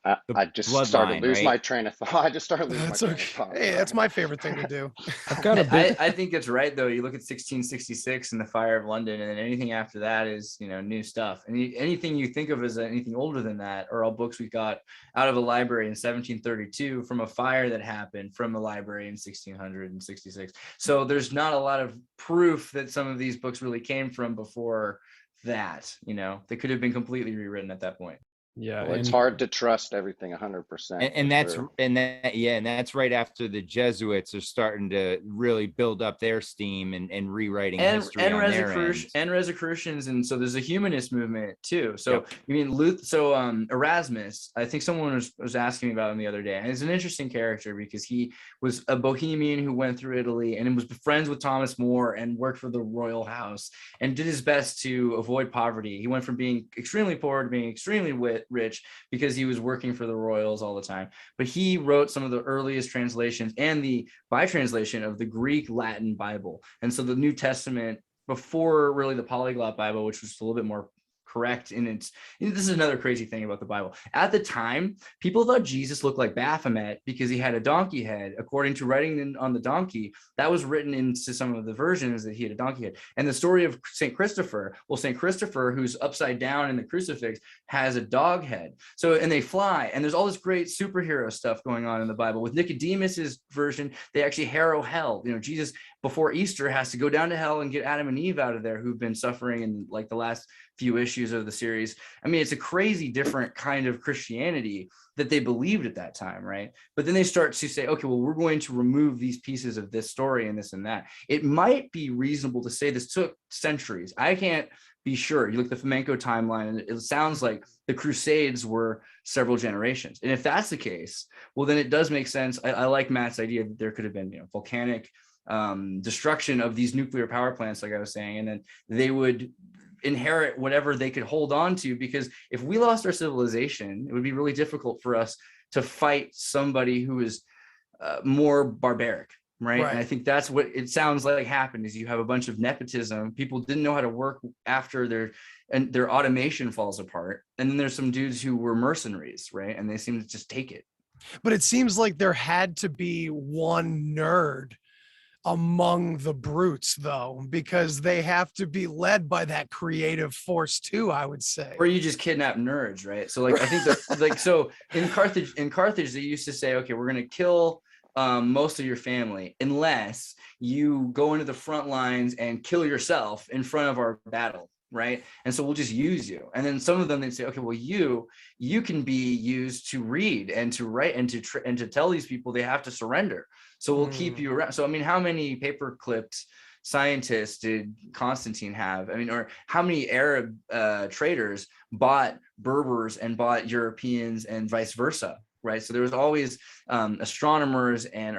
I just started to lose right? my train of thought. I just started losing my train of thought. Hey, that's my favorite thing to do. I've got a bit. I think it's right though. You look at 1666 and the fire of London, and then anything after that is new stuff. And anything you think of as anything older than that are all books we got out of a library in 1732 from a fire that happened from a library in 1666. So there's not a lot of proof that some of these books really came from before that. They could have been completely rewritten at that point. Yeah, Well, it's and hard to trust everything 100%. And that's right after the Jesuits are starting to really build up their steam and rewriting history on their end. And Rosicrucians, and so there's a humanist movement too. So Yep. you mean Erasmus? I think someone was asking me about him the other day, and he's an interesting character because he was a Bohemian who went through Italy and was friends with Thomas More and worked for the royal house and did his best to avoid poverty. He went from being extremely poor to being extremely rich because he was working for the royals all the time. But he wrote some of the earliest translations and the by translation of the Greek Latin Bible. And so the New Testament, before really the polyglot Bible, which was a little bit more correct in its, this is another crazy thing about the Bible. At the time, people thought Jesus looked like Baphomet because he had a donkey head. According to writing on the donkey, that was written into some of the versions that he had a donkey head. And the story of St. Christopher, St. Christopher, who's upside down in the crucifix, has a dog head. So, and they fly, and there's all this great superhero stuff going on in the Bible. With Nicodemus's version, they actually harrow hell. Jesus, before Easter, has to go down to hell and get Adam and Eve out of there, who've been suffering in like the last few issues of the series. I mean, it's a crazy different kind of Christianity that they believed at that time, right? But then they start to say, okay, well, we're going to remove these pieces of this story and this and that. It might be reasonable to say this took centuries. I can't be sure. You look at the flamenco timeline, and it sounds like the Crusades were several generations. And if that's the case, well, then it does make sense. I like Matt's idea that there could have been, volcanic destruction of these nuclear power plants, like I was saying, and then they would inherit whatever they could hold on to, because if we lost our civilization, it would be really difficult for us to fight somebody who is more barbaric, right? And I think that's what it sounds like happened, is you have a bunch of nepotism. People didn't know how to work after their automation falls apart, and then there's some dudes who were mercenaries, right? And they seem to just take it. But it seems like there had to be one nerd among the brutes, though, because they have to be led by that creative force too, I would say. Or you just kidnap nerds, right? So like I think that like, so in Carthage they used to say, okay, we're going to kill most of your family unless you go into the front lines and kill yourself in front of our battle, right? And so we'll just use you. And then some of them, they'd say, okay, well, you can be used to read and to write and to tell these people they have to surrender. So we'll keep you around. So, I mean, how many paper-clipped scientists did Constantine have? I mean, or how many Arab traders bought Berbers and bought Europeans and vice versa, right? So there was always astronomers, and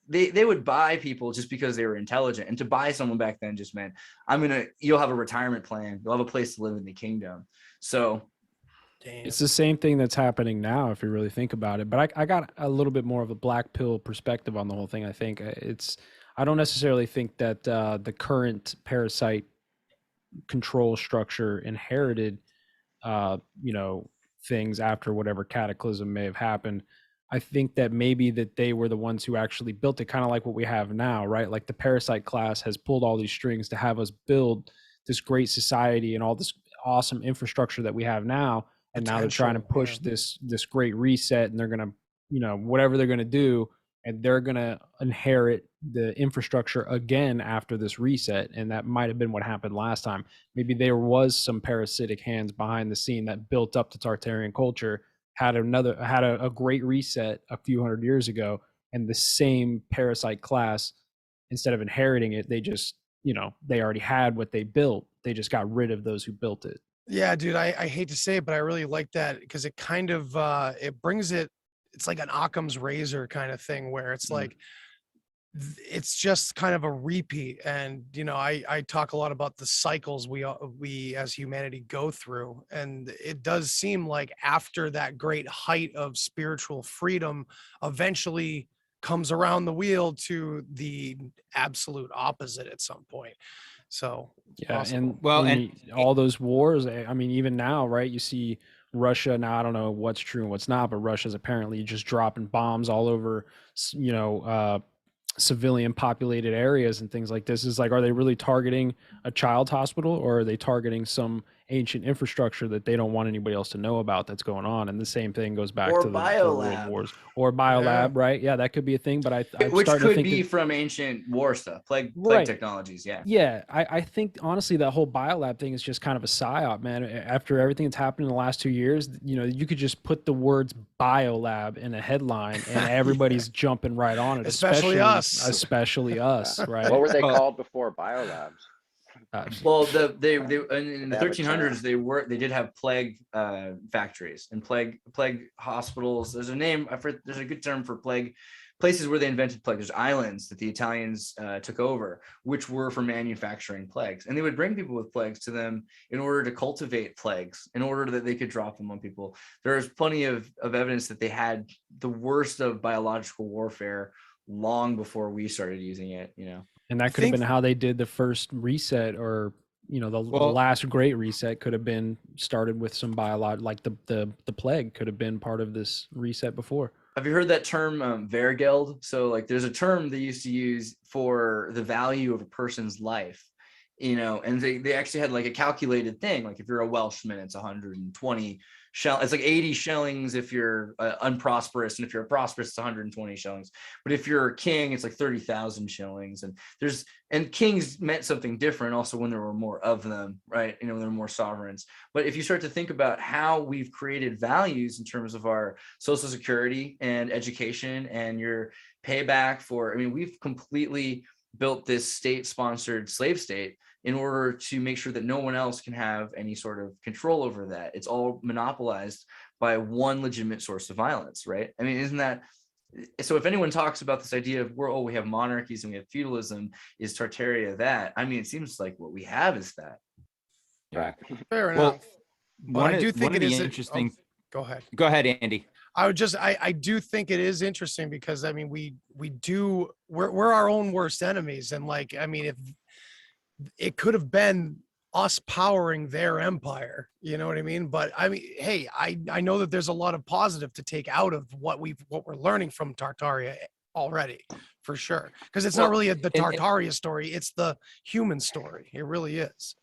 they would buy people just because they were intelligent. And to buy someone back then just meant, you'll have a retirement plan. You'll have a place to live in the kingdom. So it's the same thing that's happening now, if you really think about it. But I got a little bit more of a black pill perspective on the whole thing. I think I don't necessarily think that the current parasite control structure inherited, things after whatever cataclysm may have happened. I think that maybe that they were the ones who actually built it, kind of like what we have now, right? Like the parasite class has pulled all these strings to have us build this great society and all this awesome infrastructure that we have now. And now they're trying to push this great reset, and they're going to, whatever they're going to do, and they're going to inherit the infrastructure again after this reset. And that might have been what happened last time. Maybe there was some parasitic hands behind the scene that built up the Tartarian culture, had a great reset a few hundred years ago, and the same parasite class, instead of inheriting it, they just, they already had what they built. They just got rid of those who built it. Yeah, dude, I hate to say it, but I really like that, because it kind of it brings it's like an Occam's razor kind of thing, where it's like it's just kind of a repeat. And I talk a lot about the cycles we as humanity go through, and it does seem like after that great height of spiritual freedom eventually comes around the wheel to the absolute opposite at some point. So yeah, and all those wars, I mean, even now, right? You see Russia now. I don't know what's true and what's not, but Russia's apparently just dropping bombs all over, civilian populated areas and things like this. Is like, are they really targeting a child hospital, or are they targeting some ancient infrastructure that they don't want anybody else to know about that's going on. And the same thing goes back Or to the world biolab. wars or biolab, right? Yeah, that could be a thing. But I'm Which starting to could think be that, from ancient war stuff, plague Right. technologies. Yeah. yeah, I think honestly that whole biolab thing is just kind of a psyop, man. After everything that's happened in the last 2 years, you know, you could just put the words biolab in a headline and everybody's jumping right on it, Especially us. especially us, right? What were they called before biolabs? Well, they in the They have a 1300s they did have plague factories and plague hospitals. There's a name. There's a good term for plague places where they invented plague. There's islands that the Italians took over, which were for manufacturing plagues, and they would bring people with plagues to them in order to cultivate plagues, in order that they could drop them on people. There's plenty of evidence that they had the worst of biological warfare long before we started using it. You know. And that could have been how they did the first reset, or you know, the last great reset could have been started with some like the plague could have been part of this reset before. Have you heard that term Vergeld? So like there's a term they used to use for the value of a person's life, you know, and they actually had like a calculated thing. Like if you're a Welshman, it's 120 it's like 80 shillings if you're unprosperous, and if you're prosperous, it's 120 shillings. But if you're a king, it's like 30,000 shillings. And kings meant something different also when there were more of them, right? You know, there were more sovereigns. But if you start to think about how we've created values in terms of our social security and education and your payback for, I mean, we've completely built this state-sponsored slave state in order to make sure that no one else can have any sort of control over that. It's all monopolized by one legitimate source of violence, right? I mean, isn't that, so if anyone talks about this idea of we have monarchies and we have feudalism, is Tartaria that? I mean, it seems like what we have is that. Yeah. Fair enough. But I do think it is interesting. Go ahead. Go ahead, Andy. I do think it is interesting because I mean we're our own worst enemies, and like I mean if it could have been us powering their empire, you know what I mean? But I mean, hey, I know that there's a lot of positive to take out of what we're learning from Tartaria already, for sure, because it's not really the Tartaria story, it's the human story. It really is.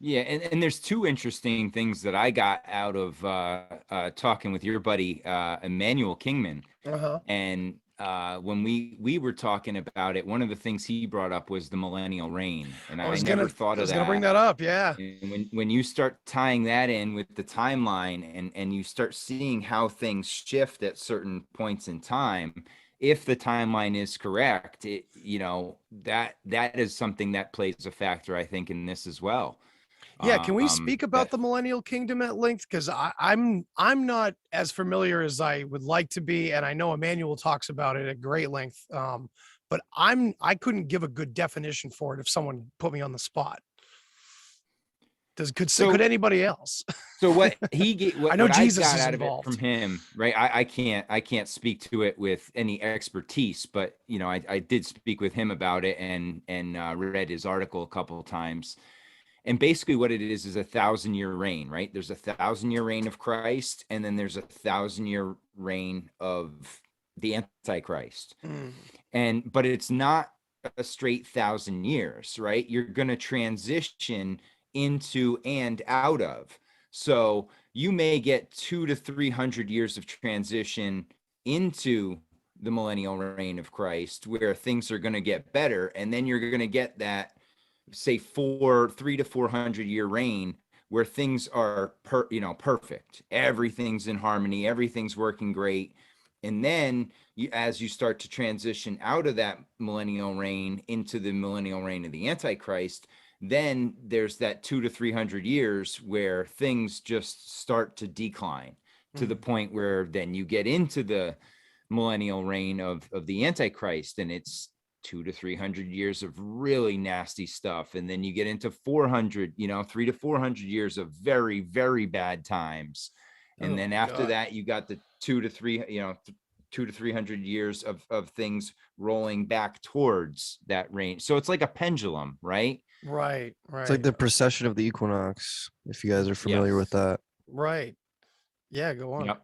Yeah, and there's two interesting things that I got out of talking with your buddy Emmanuel Kingman. And when we were talking about it, one of the things he brought up was the millennial reign, and I never thought of that. I was gonna bring that up, yeah. And when you start tying that in with the timeline, and you start seeing how things shift at certain points in time, if the timeline is correct, you know, that is something that plays a factor, I think, in this as well. Yeah, can we speak about the Millennial Kingdom at length? Because I'm not as familiar as I would like to be, and I know Emmanuel talks about it at great length. But I couldn't give a good definition for it if someone put me on the spot. Could anybody else? So what he I know what Jesus I got out involved. of it from him, right? I can't speak to it with any expertise, but you know, I did speak with him about it and read his article a couple of times. And basically what it is 1,000-year reign, right? There's 1,000-year reign of Christ, and then there's 1,000-year reign of the Antichrist. But it's not a straight 1,000 years, right? You're going to transition into and out of. So you may get 200 to 300 years of transition into the millennial reign of Christ, where things are going to get better. And then you're going to get that, say, 300 to 400 year reign where things are perfect. Everything's in harmony. Everything's working great. And then as you start to transition out of that millennial reign into the millennial reign of the Antichrist, then there's that 200 to 300 years where things just start to decline to the point where then you get into the millennial reign of the Antichrist, and it's 200 to 300 years of really nasty stuff. And then you get into 300 to 400 years of very, very bad times. And then after that, you got the 200 to 300 years of things rolling back towards that range. So it's like a pendulum, right? Right. It's like the precession of the equinox, if you guys are familiar with that. Right. Yeah, go on. Yep.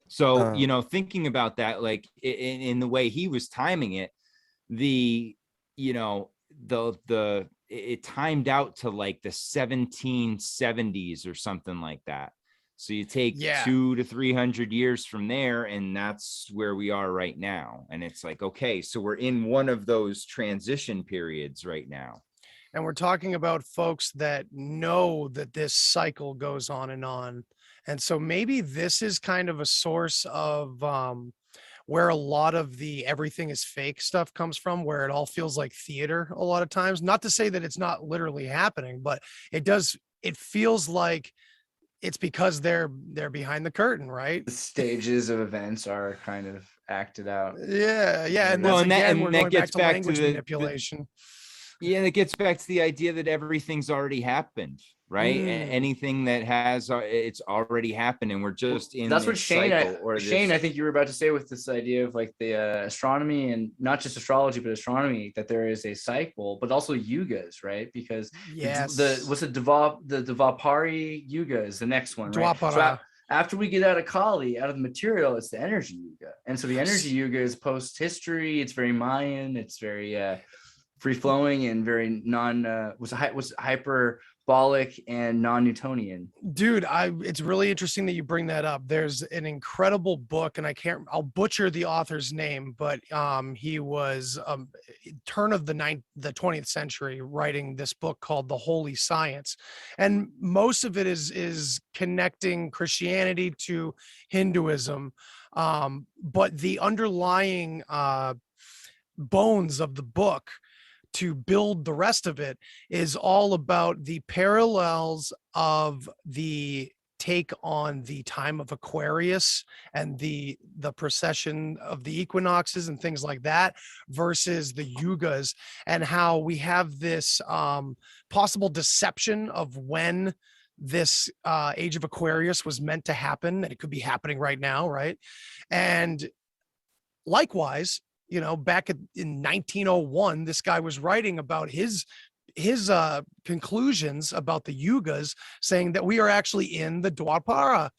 So, thinking about that, like in the way he was timing it, the it timed out to like the 1770s or something like that. So you take 200 to 300 years from there, and that's where we are right now. And it's like, okay, so we're in one of those transition periods right now. And we're talking about folks that know that this cycle goes on and on. And so maybe this is kind of a source of where a lot of the everything is fake stuff comes from, where it all feels like theater a lot of times. Not to say that it's not literally happening, but it feels like it's because they're behind the curtain, right? The stages of events are kind of acted out. Yeah. And well, that's, and we're that going gets back to language the manipulation. Yeah, and it gets back to the idea that everything's already happened, right? Anything that has, it's already happened, and we're just in. That's what Shane. Shane, I think you were about to say with this idea of like the astronomy, and not just astrology, but astronomy, that there is a cycle, but also yugas, right? Because the Dvapari yuga is the next one, right? So after we get out of Kali, out of the material, it's the energy yuga, and so the energy yuga is post history. It's very Mayan. It's very free flowing and very was hyperbolic and non-Newtonian. Dude, it's really interesting that you bring that up. There's an incredible book, and I'll butcher the author's name, but he was turn of the 20th century writing this book called The Holy Science. And most of it is connecting Christianity to Hinduism. But the underlying bones of the book to build the rest of it is all about the parallels of the take on the time of Aquarius and the precession of the equinoxes and things like that versus the yugas, and how we have this possible deception of when this age of Aquarius was meant to happen, and it could be happening right now, right? And likewise, back in 1901, this guy was writing about his conclusions about the yugas, saying that we are actually in the Dwapara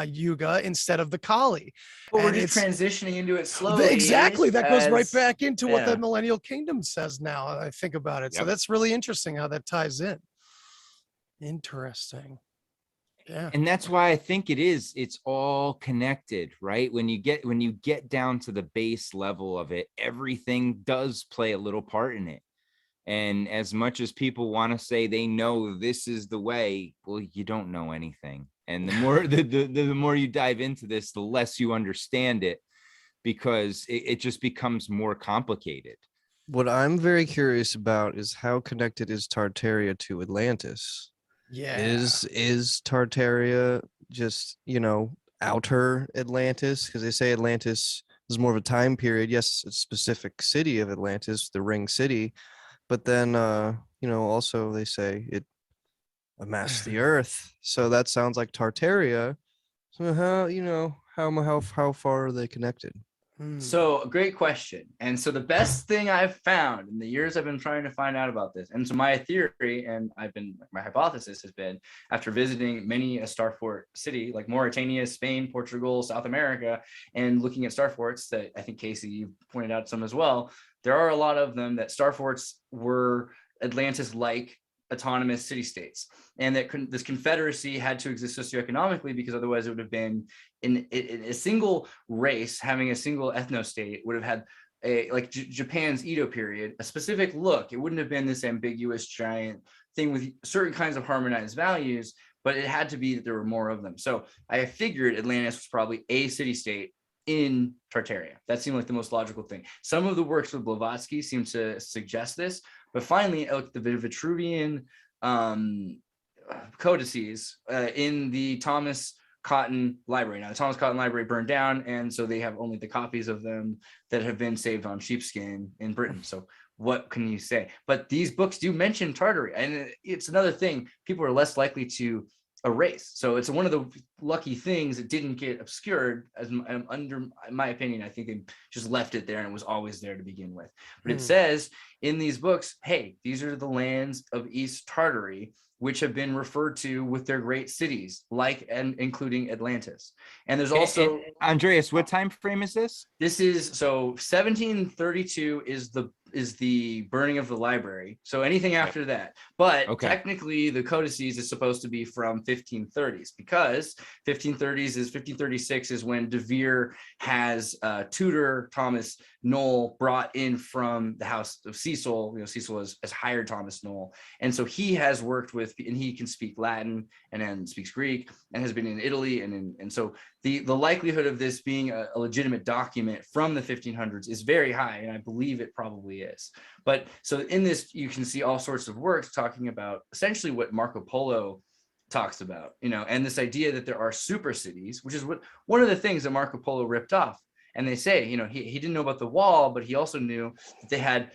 yuga instead of the Kali. But we're just transitioning into it slowly. Exactly. That goes right back into what the millennial kingdom says now, I think about it. Yep. So that's really interesting how that ties in. Interesting. Yeah. And that's why I think it's all connected, right? When you get down to the base level of it, everything does play a little part in it. And as much as people want to say they know this is the way, well, you don't know anything. And the more the more you dive into this, the less you understand it, because it just becomes more complicated. What I'm very curious about is how connected is Tartaria to Atlantis? Yeah. Is Tartaria just, outer Atlantis? Because they say Atlantis is more of a time period. Yes, it's a specific city of Atlantis, the ring city. But then, also they say it amassed the earth. So that sounds like Tartaria. So how far are they connected? So great question. And so the best thing I've found in the years I've been trying to find out about this, and so my theory and my hypothesis has been, after visiting many a Starfort city like Mauritania, Spain, Portugal, South America, and looking at Starforts that I think Casey, you pointed out some as well, there are a lot of them that Starforts were Atlantis-like autonomous city-states, and that this confederacy had to exist socioeconomically, because otherwise it would have been in a single race having a single ethno-state would have had Japan's Edo period, a specific look. It wouldn't have been this ambiguous giant thing with certain kinds of harmonized values, but it had to be that there were more of them. So I figured Atlantis was probably a city-state in Tartaria. That seemed like the most logical thing. Some of the works with Blavatsky seem to suggest this, but finally, the Vitruvian codices in the Thomas Cotton Library. Now, the Thomas Cotton Library burned down, and so they have only the copies of them that have been saved on sheepskin in Britain. So what can you say? But these books do mention Tartaria, and it's another thing people are less likely to erase. So it's one of the lucky things that didn't get obscured. As under my opinion, I think they just left it there, and it was always there to begin with. But it says in these books, hey, these are the lands of East Tartary, which have been referred to with their great cities, and including Atlantis. And there's also Andreas, what time frame is this? This is 1732 is is the burning of the library. So anything after that. But technically the codices is supposed to be from 1530s, because 1536 is when De Vere has tutor Thomas Knoll brought in from the house of Cecil. Cecil has hired Thomas Knoll. And so he has worked with, and he can speak Latin and then speaks Greek and has been in Italy. And so the likelihood of this being a legitimate document from the 1500s is very high. And I believe it probably is. But so in this, you can see all sorts of works talking about essentially what Marco Polo talks about, and this idea that there are super cities, which is one of the things that Marco Polo ripped off. And they say, he didn't know about the wall, but he also knew that they had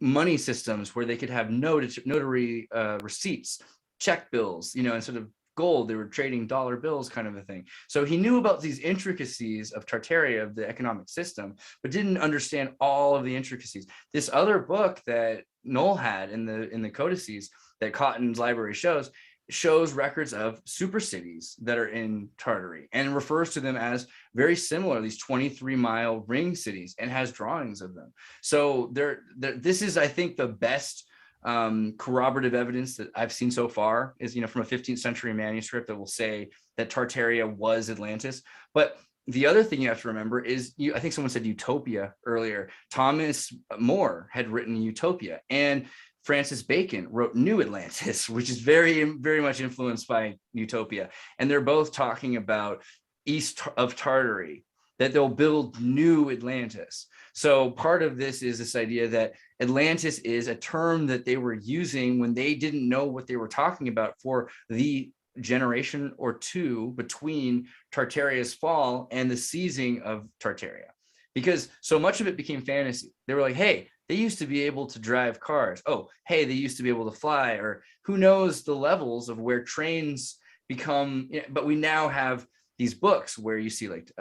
money systems where they could have notary receipts, check bills, instead of gold, they were trading dollar bills, kind of a thing. So he knew about these intricacies of Tartaria, of the economic system, but didn't understand all of the intricacies. This other book that Knoll had in the codices that Cotton's library shows records of super cities that are in Tartary and refers to them as very similar, these 23-mile ring cities, and has drawings of them. So this is, I think, the best corroborative evidence that I've seen so far is, from a 15th century manuscript that will say that Tartaria was Atlantis. But the other thing you have to remember is, I think someone said Utopia earlier. Thomas More had written Utopia, and Francis Bacon wrote New Atlantis, which is very, very much influenced by Utopia. And they're both talking about east of Tartary, that they'll build New Atlantis. So part of this is this idea that Atlantis is a term that they were using when they didn't know what they were talking about for the generation or two between Tartaria's fall and the seizing of Tartaria. Because so much of it became fantasy. They were like, hey, they used to be able to drive cars. Oh, hey, they used to be able to fly, or who knows the levels of where trains become. But we now have these books where you see like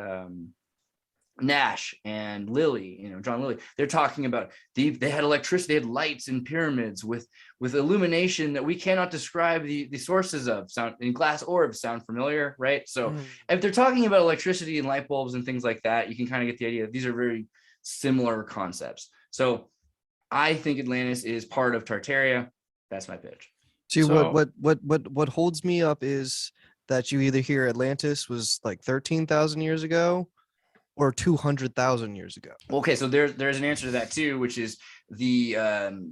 Nash and Lilly, John Lilly, they're talking about they had electricity, they had lights in pyramids with illumination that we cannot describe the sources of. Sound in glass orbs. Sound familiar, right? So if they're talking about electricity and light bulbs and things like that, you can kind of get the idea that these are very similar concepts. So I think Atlantis is part of Tartaria. That's my pitch. See, what holds me up is that you either hear Atlantis was like 13,000 years ago or 200,000 years ago. Okay, so there's an answer to that too, which is the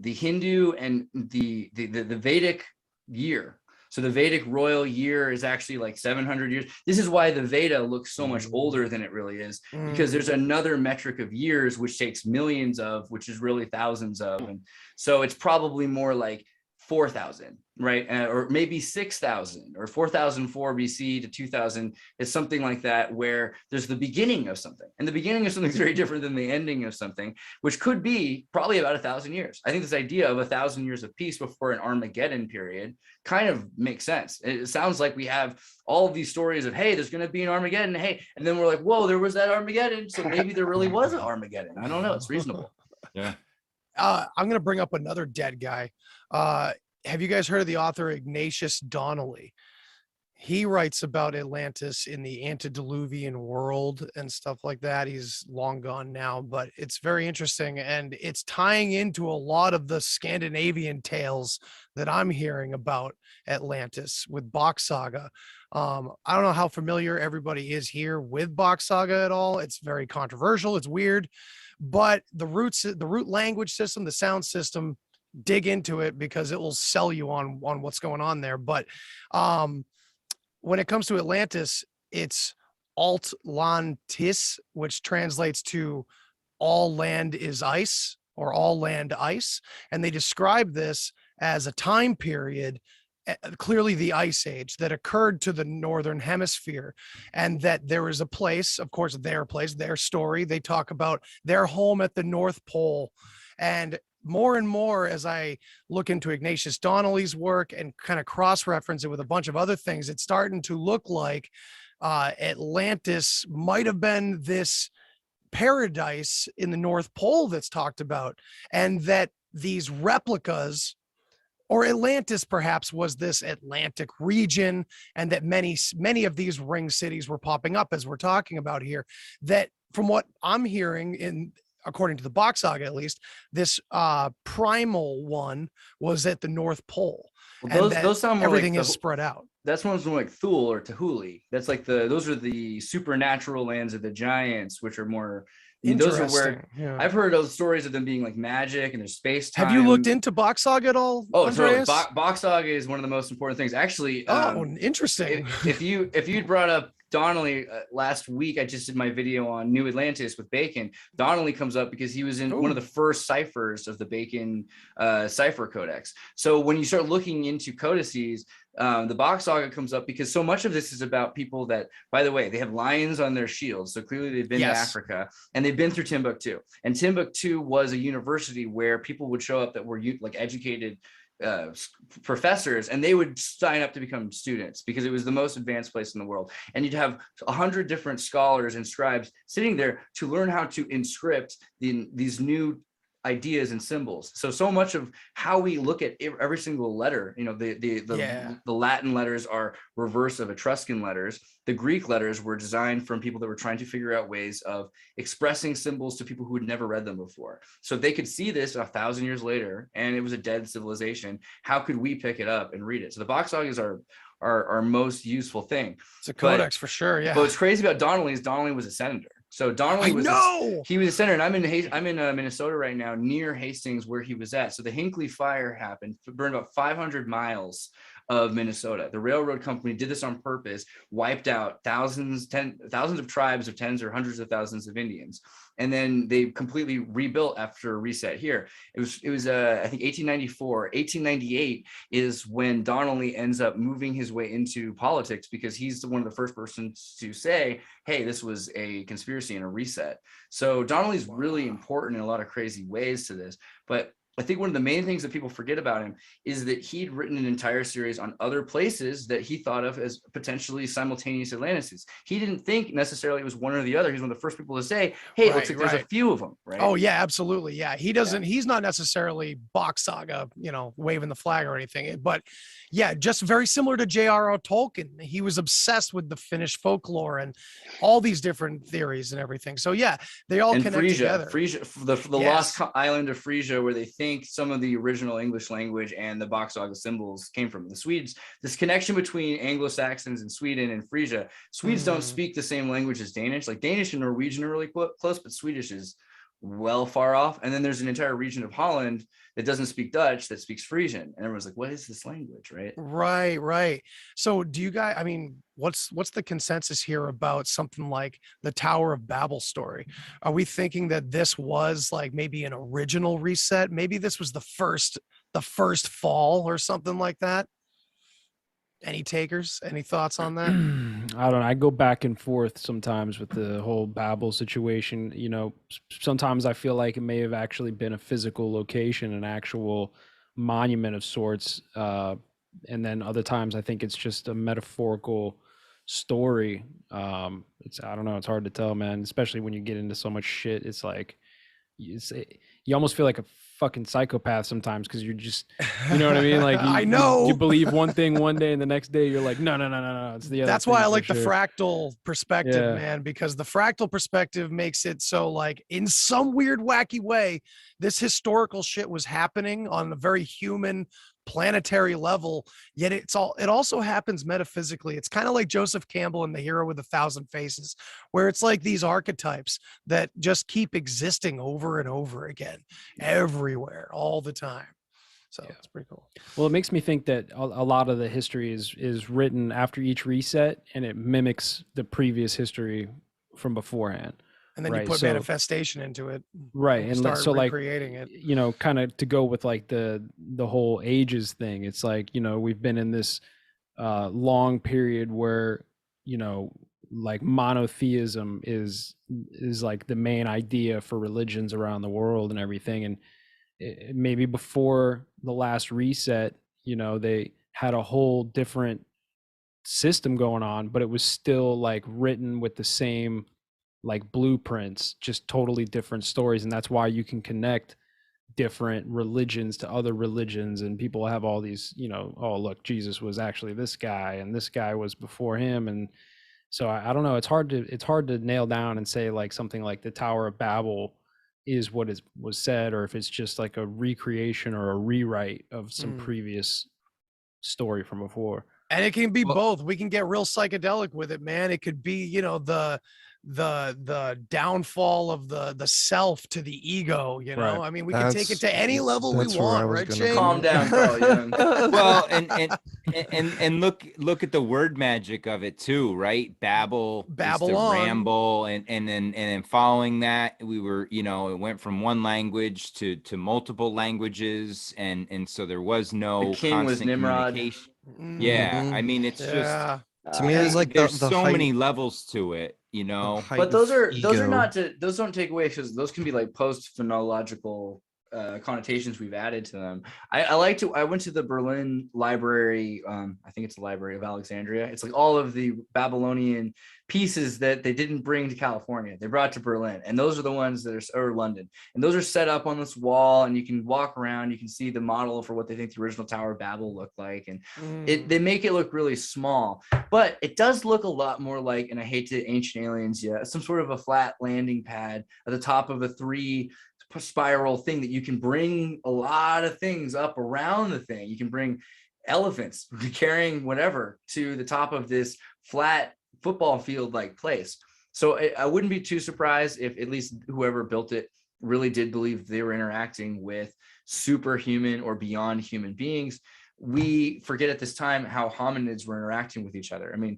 Hindu and the Vedic year. So the Vedic royal year is actually like 700 years. This is why the Veda looks so much older than it really is, because there's another metric of years, which takes millions of, which is really thousands of. And so it's probably more like 4,000, right? Or maybe 6,000 or 4004 BC to 2000 is something like that, where there's the beginning of something. And the beginning of something is very different than the ending of something, which could be probably about 1,000 years. I think this idea of 1,000 years of peace before an Armageddon period kind of makes sense. It sounds like we have all of these stories of, hey, there's going to be an Armageddon. Hey, and then we're like, whoa, there was that Armageddon. So maybe there really was an Armageddon. I don't know. It's reasonable. Yeah. I'm going to bring up another dead guy. Have you guys heard of the author Ignatius Donnelly? He writes about Atlantis in the antediluvian world and stuff like that. He's long gone now, but it's very interesting. And it's tying into a lot of the Scandinavian tales that I'm hearing about Atlantis with Bok Saga. I don't know how familiar everybody is here with Bok Saga at all. It's very controversial. It's weird, but the root language system, the sound system, dig into it because it will sell you on what's going on there. But when it comes to Atlantis, it's Altlantis, which translates to all land is ice, or all land ice. And they describe this as a time period, clearly the Ice Age, that occurred to the Northern Hemisphere. And that there was a place, of course, their story. They talk about their home at the North Pole. And more as I look into Ignatius Donnelly's work and kind of cross-reference it with a bunch of other things, it's starting to look like Atlantis might have been this paradise in the North Pole that's talked about, and that these replicas, or Atlantis perhaps, was this Atlantic region, and that many of these ring cities were popping up as we're talking about here. That from what I'm hearing according to the Box Saga at least, this primal one was at the North Pole. Well, And that those sound more everything like is spread out. That's one's more like Thule or Tahuli. That's like those are the supernatural lands of the giants, which are more. I mean, those are where Yeah. I've heard those stories of them being like magic and there's space time. Have you looked into Box Saga at all, Oh, Andreas? totally. Box Saga is one of the most important things. Actually, Interesting. If you'd brought up Donnelly last week, I just did my video on New Atlantis with Bacon. Donnelly comes up because he was in one of the first ciphers of the Bacon cipher codex. So when you start looking into codices, the Box Saga comes up because so much of this is about people that, by the way, they have lions on their shields. So clearly they've been to Africa and they've been through Timbuktu. And Timbuktu was a university where people would show up that were like educated professors, and they would sign up to become students because it was the most advanced place in the world. And you'd have 100 different scholars and scribes sitting there to learn how to inscript these new ideas and symbols. So much of how we look at every single letter, the Latin letters are reverse of Etruscan letters. The Greek letters were designed from people that were trying to figure out ways of expressing symbols to people who had never read them before. So they could see this 1,000 years later, and it was a dead civilization. How could we pick it up and read it? So the Box Saga is our most useful thing. It's a codex for sure. Yeah. But what's crazy about Donnelly is Donnelly was a senator. So Donnelly was he was a senator, and I'm in Minnesota right now, near Hastings, where he was at. So the Hinckley fire happened, burned about 500 miles of Minnesota. The railroad company did this on purpose, wiped out thousands of tribes of tens or hundreds of thousands of Indians. And then they completely rebuilt after a reset here. It was I think 1894, 1898 is when Donnelly ends up moving his way into politics because he's one of the first persons to say, hey, this was a conspiracy and a reset. So Donnelly's really important in a lot of crazy ways to this. But I think one of the main things that people forget about him is that he'd written an entire series on other places that he thought of as potentially simultaneous Atlantises. He didn't think necessarily it was one or the other. He's one of the first people to say, hey, it looks like there's a few of them, right? Oh, yeah, absolutely. Yeah. He doesn't, he's not necessarily Box Saga, waving the flag or anything, but yeah, just very similar to J.R.R. Tolkien. He was obsessed with the Finnish folklore and all these different theories and everything. So yeah, they all connect together. Frisia, the lost island of Frisia, where they think some of the original English language and the Box Saga symbols came from. The Swedes, this connection between Anglo-Saxons and Sweden and Frisia. Swedes don't speak the same language as Danish. Like Danish and Norwegian are really close, but Swedish is well far off. And then there's an entire region of Holland that doesn't speak Dutch that speaks Frisian, and everyone's like, what is this language, right? Right. So do you guys, what's the consensus here about something like the Tower of Babel story? Are we thinking that this was like maybe an original reset? Maybe this was the first fall or something like that? Any takers? Any thoughts on that? I don't know. I go back and forth sometimes with the whole Babel situation. Sometimes I feel like it may have actually been a physical location, an actual monument of sorts. And then other times I think it's just a metaphorical story. I don't know. It's hard to tell, man, especially when you get into so much shit. It's like, you almost feel like a fucking psychopath sometimes because you're just, you know what I mean? Like, I know you believe one thing one day and the next day you're like, no, it's the other. That's why I like the fractal perspective, man, because the fractal perspective makes it so, like, in some weird, wacky way, this historical shit was happening on a very human, planetary level, yet it also happens metaphysically. It's kind of like Joseph Campbell in The Hero with a Thousand Faces, where it's like these archetypes that just keep existing over and over again, everywhere, all the time. So it's pretty cool. Well, it makes me think that a lot of the history is written after each reset, and it mimics the previous history from beforehand. And then you put manifestation into it, right? And start so, like, recreating it. Kind of to go with like the whole ages thing. It's like, we've been in this long period where like monotheism is like the main idea for religions around the world and everything. And maybe before the last reset, they had a whole different system going on, but it was still like written with the same like blueprints, just totally different stories. And that's why you can connect different religions to other religions, and people have all these, oh, look, Jesus was actually this guy and this guy was before him. And so I don't know, it's hard to nail down and say like something like the Tower of Babel is what was said, or if it's just like a recreation or a rewrite of some previous story from before. And it can be both. We can get real psychedelic with it, man. It could be, you know, the downfall of the self to the ego, you know. Right. I mean, we can take it to any level we that's where I want, was right, gonna Shane? Calm down, Carl Jung. Well, and look at the word magic of it too, right? Babel is the Babylon. ramble, and then following that, we were, you know, it went from one language to multiple languages, and so there was no The king was constant Nimrod. communication. Yeah, I mean, it's just Yeah. To me, it's like there's the so height, many levels to it, you know. height But those of are ego. not those don't take away, because those can be like post phonological connotations we've added to them. I went to the Berlin Library, I think it's the Library of Alexandria. It's like all of the Babylonian pieces that they didn't bring to California, they brought to Berlin, and those are the ones that are, or London, and those are set up on this wall, and you can walk around, you can see the model for what they think the original Tower of Babel looked like, and they make it look really small, but it does look a lot more like, and I hate to ancient aliens, some sort of a flat landing pad at the top of a 3 spiral thing that you can bring a lot of things up around the thing. You can bring elephants carrying whatever to the top of this flat football field like place. So I wouldn't be too surprised if at least whoever built it really did believe they were interacting with superhuman or beyond human beings. We forget at this time how hominids were interacting with each other. I mean,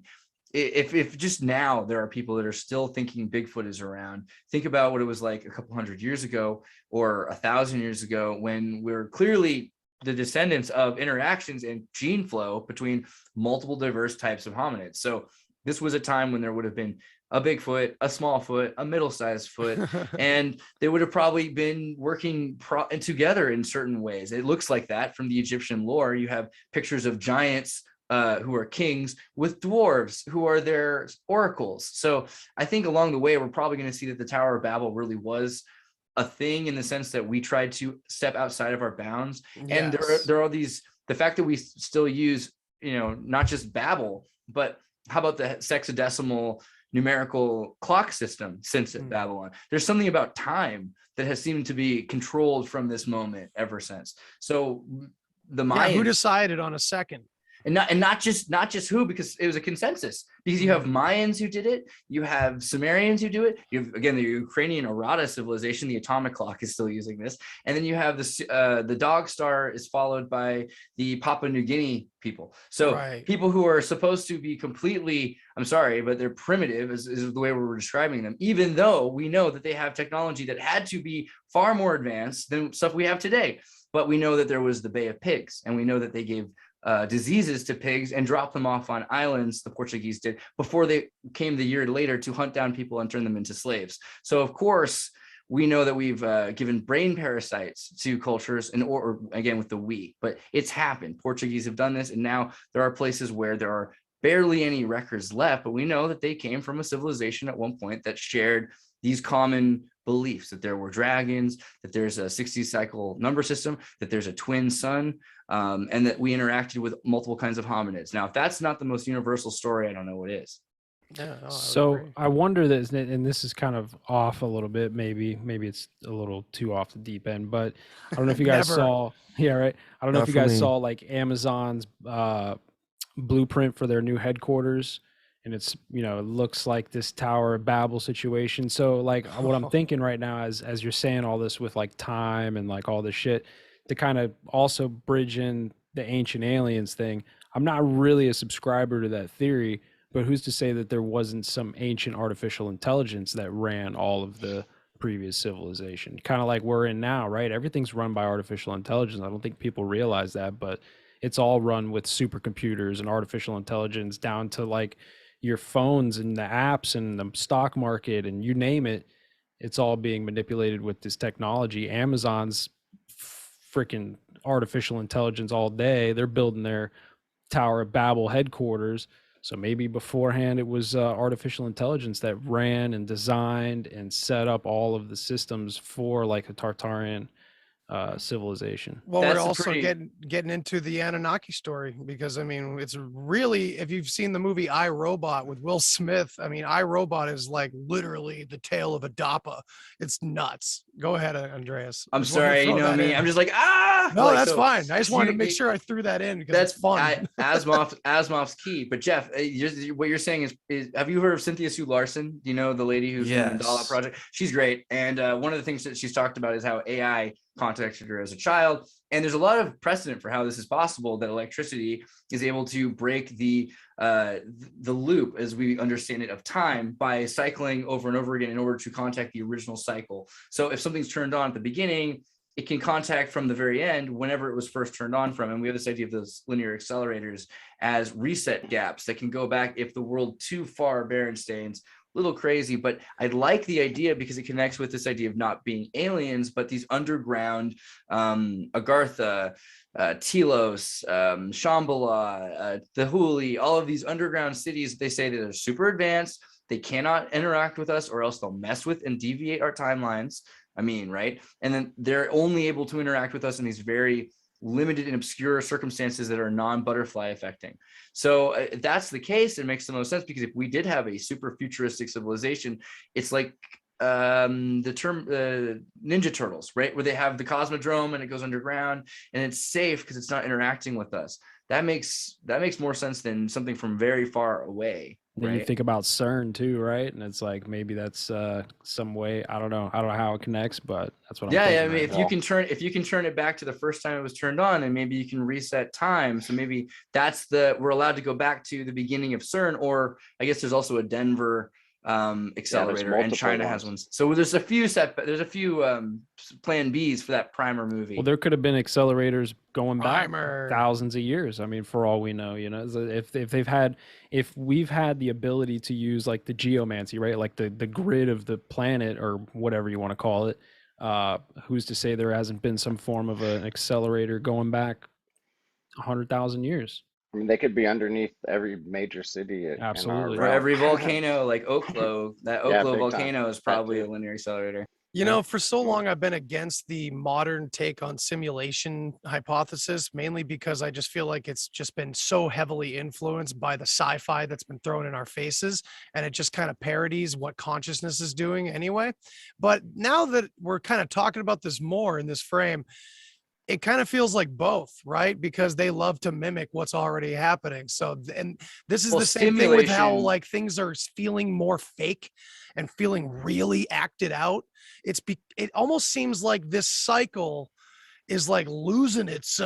if just now there are people that are still thinking Bigfoot is around, think about what it was like a couple hundred years ago or 1,000 years ago, when we're clearly the descendants of interactions and gene flow between multiple diverse types of hominids. So this was a time when there would have been a Bigfoot, a small foot, a middle-sized foot, and they would have probably been working together in certain ways. It looks like that from the Egyptian lore. You have pictures of giants who are kings with dwarves who are their oracles. So I think along the way, we're probably going to see that the Tower of Babel really was a thing, in the sense that we tried to step outside of our bounds. And there are these, the fact that we still use, you know, not just Babel, but how about the hexadecimal numerical clock system since Babylon? There's something about time that has seemed to be controlled from this moment ever since. So the Mayans, who decided on a second? And not just who, because it was a consensus, because you have Mayans who did it, you have Sumerians who do it, you have, again, the Ukrainian Arata civilization, the atomic clock is still using this, and then you have the dog star is followed by the Papua New Guinea people. So people who are supposed to be completely, I'm sorry, but they're primitive is the way we're describing them, even though we know that they have technology that had to be far more advanced than stuff we have today. But we know that there was the Bay of Pigs, and we know that they gave diseases to pigs and drop them off on islands, the Portuguese did, before they came the year later to hunt down people and turn them into slaves. So of course, we know that we've given brain parasites to cultures, and or again with the we, but it's happened. Portuguese have done this, and now there are places where there are barely any records left, but we know that they came from a civilization at one point that shared these common beliefs, that there were dragons, that there's a 60 cycle number system, that there's a twin sun, and that we interacted with multiple kinds of hominids. Now, if that's not the most universal story, I don't know what is. Yeah, so I wonder that, and this is kind of off a little bit, maybe it's a little too off the deep end, but I don't know if you guys saw, I don't know if you guys saw like Amazon's blueprint for their new headquarters, and it's, you know, it looks like this Tower of Babel situation. So like what I'm thinking right now, as you're saying all this with like time and like all this shit, to kind of also bridge in the ancient aliens thing, I'm not really a subscriber to that theory, but who's to say that there wasn't some ancient artificial intelligence that ran all of the previous civilization, kind of like we're in now, right? Everything's run by artificial intelligence. I don't think people realize that, but it's all run with supercomputers and artificial intelligence, down to like your phones and the apps and the stock market and you name it. It's all being manipulated with this technology. Amazon's freaking artificial intelligence all day. They're building their Tower of Babel headquarters. So maybe beforehand it was artificial intelligence that ran and designed and set up all of the systems for like a Tartarian civilization. Well, That's we're a also pretty- getting into the Anunnaki story because I mean, it's really, if you've seen the movie I, Robot with Will Smith, I mean, I, Robot is like literally the tale of a Dappa. It's nuts. Go ahead, Andreas. I'm Just wanted to sorry, you throw know that me. in. I'm just like, ah. No, Like, that's so fine. I just wanted to you- make sure I threw that in because That's it's fun. Asimov's key. But Jeff, what you're saying is, have you heard of Cynthia Sue Larson? Do you know the lady who's from the Mandala Yes. Project? She's great. And one of the things that she's talked about is how AI contacted her as a child. And there's a lot of precedent for how this is possible, that electricity is able to break the loop, as we understand it, of time by cycling over and over again in order to contact the original cycle. So if something's turned on at the beginning, it can contact from the very end whenever it was first turned on from. And we have this idea of those linear accelerators as reset gaps that can go back if the world too far Berenstains. Little crazy, but I like the idea because it connects with this idea of not being aliens, but these underground Agartha, Telos, Shambhala, the Huli, all of these underground cities. They say that they're super advanced. They cannot interact with us, or else they'll mess with and deviate our timelines. I mean, right? And then they're only able to interact with us in these very limited and obscure circumstances that are non-butterfly affecting. So if that's the case, it makes the most sense, because if we did have a super futuristic civilization, it's like the term Ninja Turtles, right? Where they have the Cosmodrome and it goes underground and it's safe because it's not interacting with us. That makes more sense than something from very far away. Then right? you think about CERN too, right? And it's like maybe that's some way. I don't know how it connects, but that's what I'm thinking. I mean, if you can turn it back to the first time it was turned on, and maybe you can reset time. So maybe we're allowed to go back to the beginning of CERN, or I guess there's also a Denver accelerator, and China has one. So there's a few plan Bs for that primer movie. Well, there could have been accelerators going back Primer. thousands of years. I mean, for all we know, so if we've had the ability to use like the geomancy, right? Like the grid of the planet, or whatever you want to call it. Who's to say there hasn't been some form of an accelerator going back 100,000 years? I mean, they could be underneath every major city. Absolutely. For every volcano, like Oklo, that Yeah, Oklo big volcano time. is probably a linear accelerator. You know, for so long, I've been against the modern take on simulation hypothesis, mainly because I just feel like it's just been so heavily influenced by the sci-fi that's been thrown in our faces, and it just kind of parodies what consciousness is doing anyway. But now that we're kind of talking about this more in this frame, it kind of feels like both, right? Because they love to mimic what's already happening. So, and this is the same thing with how like things are feeling more fake and feeling really acted out. It almost seems like this cycle is like losing its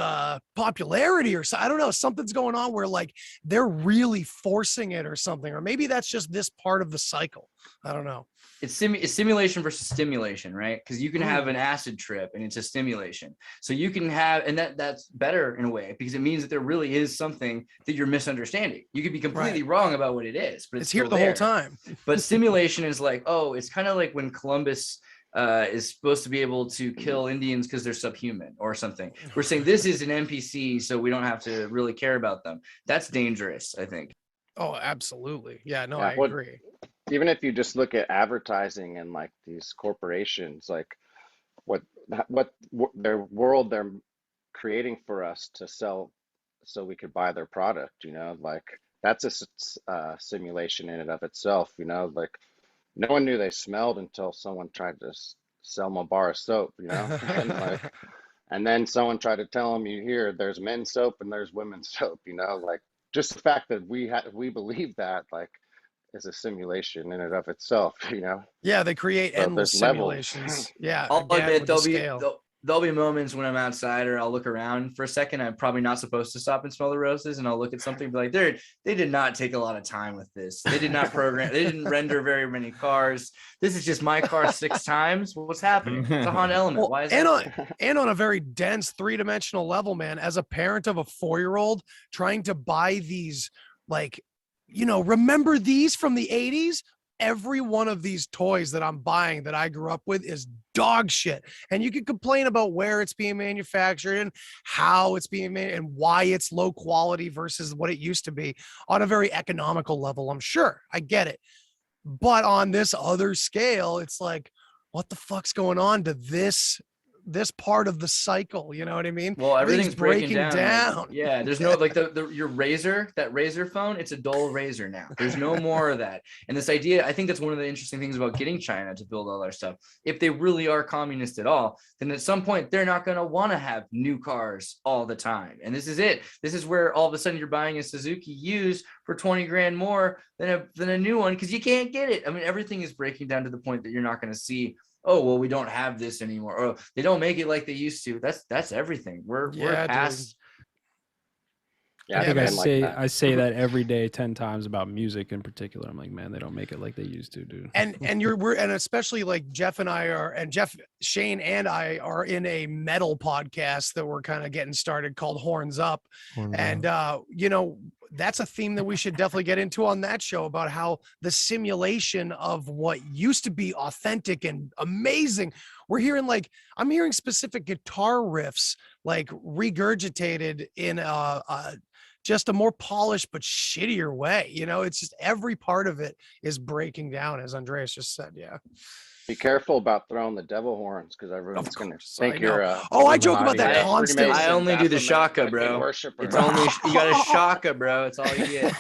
popularity, or so. I don't know, something's going on where like they're really forcing it or something, or maybe that's just this part of the cycle. I don't know. It's simulation versus stimulation, right? Because you can have an acid trip and it's a stimulation. So you can have, and that's better in a way, because it means that there really is something that you're misunderstanding. You could be completely wrong about what it is, but it's here the whole time. But stimulation is like, oh, it's kind of like when Columbus is supposed to be able to kill Indians because they're subhuman or something. We're saying this is an NPC, so we don't have to really care about them. That's dangerous, I think. Oh, absolutely. Yeah, no, I agree. Even if you just look at advertising and like these corporations, like what their world they're creating for us to sell so we could buy their product, like that's a simulation in and of itself, like no one knew they smelled until someone tried to sell them a bar of soap, and then someone tried to tell them, there's men's soap and there's women's soap, like just the fact that we believe that, like, is a simulation in and of itself, Yeah, they create endless simulations. Yeah, I'll admit there'll be moments when I'm outside or I'll look around for a second. I'm probably not supposed to stop and smell the roses, and I'll look at something and be like, they did not take a lot of time with this. They did not program. They didn't render very many cars. This is just my car 6 times. What's happening? It's a Honda Element. Well, why is and on a very dense 3-dimensional level, man, as a parent of a 4-year-old trying to buy these, like, remember these from the 80s? Every one of these toys that I'm buying that I grew up with is dog shit. And you can complain about where it's being manufactured and how it's being made and why it's low quality versus what it used to be on a very economical level. I'm sure I get it. But on this other scale, it's like, what the fuck's going on to this this part of the cycle. You know what I mean? Well, everything's breaking down. down. Like, yeah, there's no like your razor, that razor phone, it's a dull razor now. There's no more of that. And this idea, I think that's one of the interesting things about getting China to build all their stuff. If they really are communist at all, then at some point they're not going to want to have new cars all the time. And this is it. This is where all of a sudden you're buying a Suzuki used for 20 grand more than a new one because you can't get it. I mean, everything is breaking down to the point that you're not going to see, oh, well, we don't have this anymore. Or they don't make it like they used to. That's everything. We're past. Yeah, I think man, I say that every day 10 times about music in particular. I'm like, man, they don't make it like they used to, dude. And especially like Jeff and I are, and Shane and I are in a metal podcast that we're kind of getting started called Horns Up. You know, that's a theme that we should definitely get into on that show about how the simulation of what used to be authentic and amazing. We're hearing I'm hearing specific guitar riffs like regurgitated in just a more polished but shittier way. You know, it's just every part of it is breaking down, as Andreas just said. Yeah. Be careful about throwing the devil horns because everyone's going to think you're I joke about that constantly. I only do the shaka, bro. It's only you got a shaka, bro. It's all you get.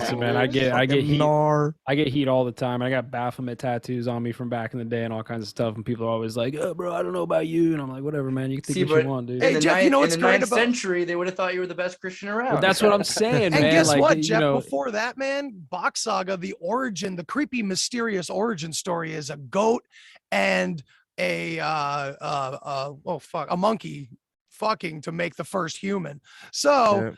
So man, I get heat. I get heat all the time. I got Baphomet tattoos on me from back in the day and all kinds of stuff. And people are always like, "Oh, bro, I don't know about you." And I'm like, "Whatever, man. You can think what you want, dude." Hey, Jeff, you know what's great about? In the 9th century, they would have thought you were the best Christian around. Well, that's what I'm saying, man. And guess what, Jeff? Before that, man, Bach Saga, the creepy, mysterious origin story is a goat and a monkey fucking to make the first human. So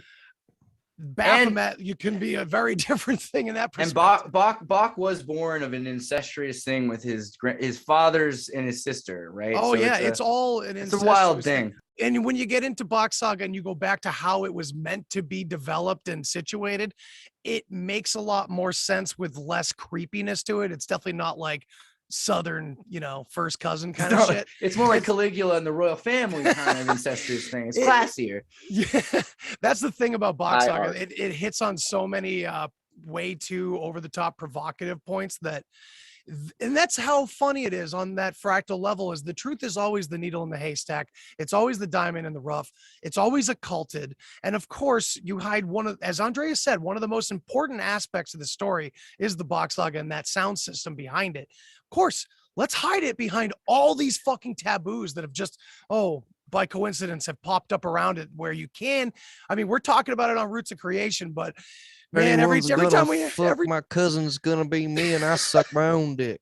Baphomet, you can be a very different thing in that perspective. And Bach was born of an incestuous thing with his fathers and his sister, right? Oh, so yeah, it's all an it's a wild thing. And when you get into Bach Saga and you go back to how it was meant to be developed and situated, it makes a lot more sense with less creepiness to it. It's definitely not like Southern, first cousin kind of shit. It's more like Caligula and the royal family kind of incestuous thing. It's classier. Yeah, that's the thing about Bach Saga. It hits on so many way too over the top provocative points and that's how funny it is on that fractal level. Is the truth is always the needle in the haystack. It's always the diamond in the rough. It's always occulted. And of course, you hide as Andreas said, one of the most important aspects of the story is the Bach Saga and that sound system behind it. Of course, let's hide it behind all these fucking taboos that have just, by coincidence, have popped up around it where you can. I mean, we're talking about it on Roots of Creation, but man, every time my cousin's gonna be me and I suck my own dick.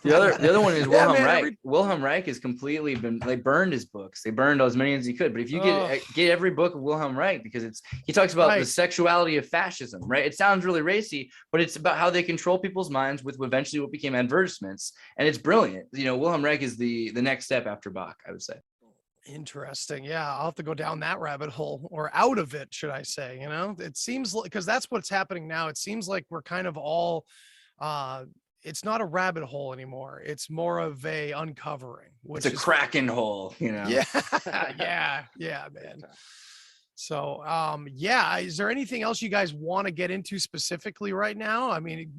The other one is Wilhelm Reich. Wilhelm Reich has completely they burned his books. They burned as many as he could. But if you get every book of Wilhelm Reich, because he talks about the sexuality of fascism, right? It sounds really racy, but it's about how they control people's minds with eventually what became advertisements, and it's brilliant. Wilhelm Reich is the next step after Bach, I would say. Interesting. Yeah, I'll have to go down that rabbit hole, or out of it, should I say. It seems like, because that's what's happening now. It seems like we're kind of all it's not a rabbit hole anymore. It's more of a uncovering, which it's a cracking hole, Yeah. yeah, man. So is there anything else you guys want to get into specifically right now? I mean,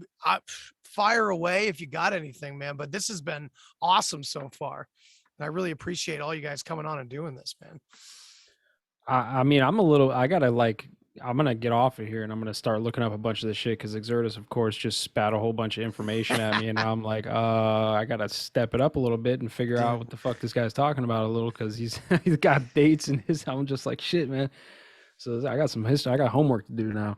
fire away if you got anything, man, but this has been awesome so far. I really appreciate all you guys coming on and doing this, man. I mean, I'm gonna get off of here and I'm gonna start looking up a bunch of this shit because Xirtus, of course, just spat a whole bunch of information at me, and now I'm like, I gotta step it up a little bit and figure out what the fuck this guy's talking about a little, because he's got dates in his. I'm just like, shit, man. So I got some history. I got homework to do now.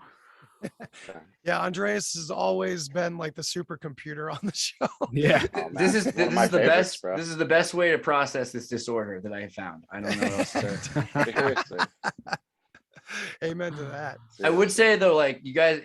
Yeah, Andreas has always been like the supercomputer on the show. Yeah, this is the best. Bro. This is the best way to process this disorder that I have found. I don't know what else to say. Amen to that. I would say though, like, you guys,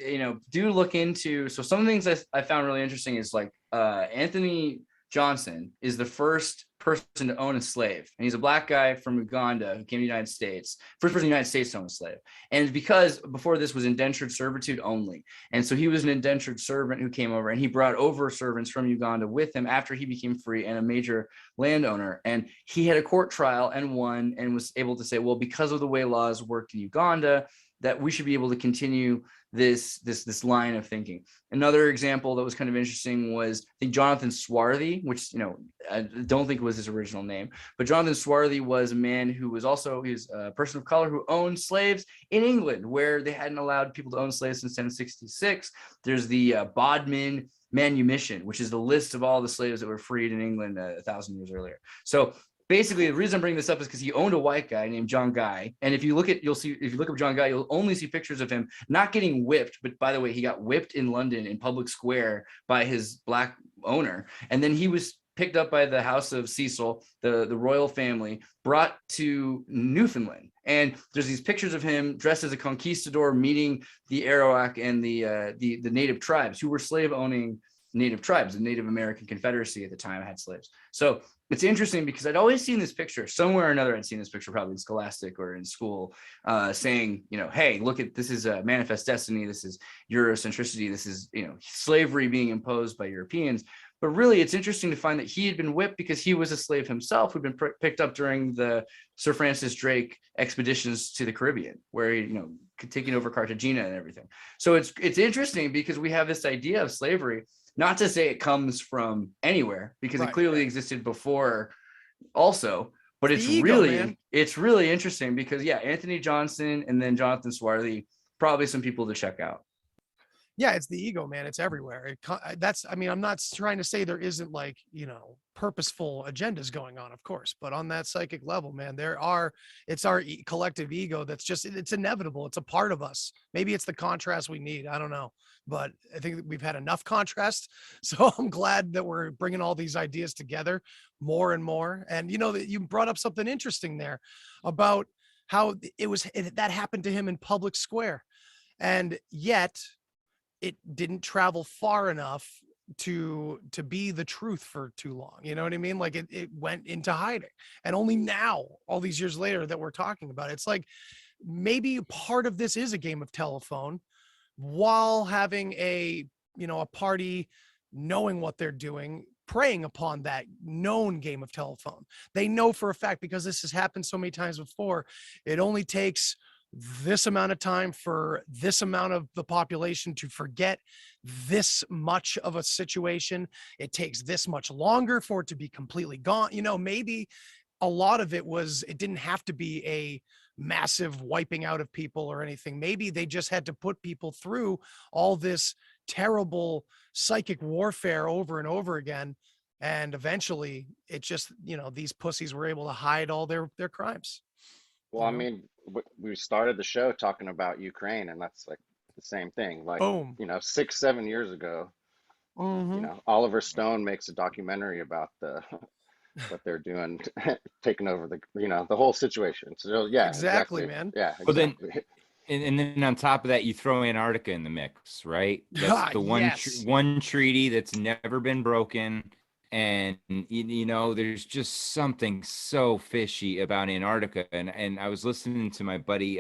do look into. So some things I found really interesting is like Anthony Johnson is the first person to own a slave, and he's a black guy from Uganda who came to the United States, first person in the United States to own a slave. And because before this was indentured servitude only, and so he was an indentured servant who came over, and he brought over servants from Uganda with him after he became free and a major landowner. And he had a court trial and won, and was able to say, well, because of the way laws worked in Uganda, that we should be able to continue this line of thinking. Another example that was kind of interesting was, I think, Jonathan Swarthy, which, you know, I don't think was his original name, but Jonathan Swarthy was a man who was also, he's a person of color who owned slaves in England, where they hadn't allowed people to own slaves since 1066. There's the Bodmin manumission, which is the list of all the slaves that were freed in England 1,000 years earlier. So basically, the reason I'm bringing this up is because he owned a white guy named John Guy. And if you look up John Guy, you'll only see pictures of him not getting whipped. But by the way, he got whipped in London in public square by his black owner. And then he was picked up by the House of Cecil, the royal family, brought to Newfoundland. And there's these pictures of him dressed as a conquistador meeting the Arawak and the native tribes who were slave owning native tribes. The Native American Confederacy at the time had slaves. So it's interesting because I'd always seen this picture somewhere or another. I'd seen this picture probably in Scholastic or in school, saying, you know, hey, look at this, is a manifest destiny. This is Eurocentricity. This is, you know, slavery being imposed by Europeans. But really, it's interesting to find that he had been whipped because he was a slave himself who'd been picked up during the Sir Francis Drake expeditions to the Caribbean, where he, you know, taking over Cartagena and everything. So it's interesting because we have this idea of slavery. Not to say it comes from anywhere, because it clearly existed before also, but it's really interesting because, yeah, Anthony Johnson and then Jonathan Swarthy, probably some people to check out. Yeah, it's the ego, man. It's everywhere. I mean, I'm not trying to say there isn't, like, you know, purposeful agendas going on, of course, but on that psychic level, man, it's our collective ego that's just, it's inevitable. It's a part of us. Maybe it's the contrast we need. I don't know, but I think we've had enough contrast. So I'm glad that we're bringing all these ideas together more and more. And, you know, that you brought up something interesting there about how that happened to him in public square. And yet it didn't travel far enough to be the truth for too long. You know what I mean? Like it went into hiding. And only now, all these years later, that we're talking about it. It's like maybe part of this is a game of telephone, while having a party knowing what they're doing, preying upon that known game of telephone. They know for a fact, because this has happened so many times before, it only takes this amount of time for this amount of the population to forget this much of a situation. It takes this much longer for it to be completely gone. You know, maybe a lot of it didn't have to be a massive wiping out of people or anything. Maybe they just had to put people through all this terrible psychic warfare over and over again. And eventually it just, you know, these pussies were able to hide all their crimes. Well, I mean, we started the show talking about Ukraine, and that's like the same thing. Like, boom, you know, 6-7 years ago, you know, Oliver Stone makes a documentary about what they're doing, taking over the whole situation. So yeah, exactly, man. Yeah. Well, then, and then on top of that, you throw Antarctica in the mix, right? That's the one treaty that's never been broken. And, you know, there's just something so fishy about Antarctica. And I was listening to my buddy,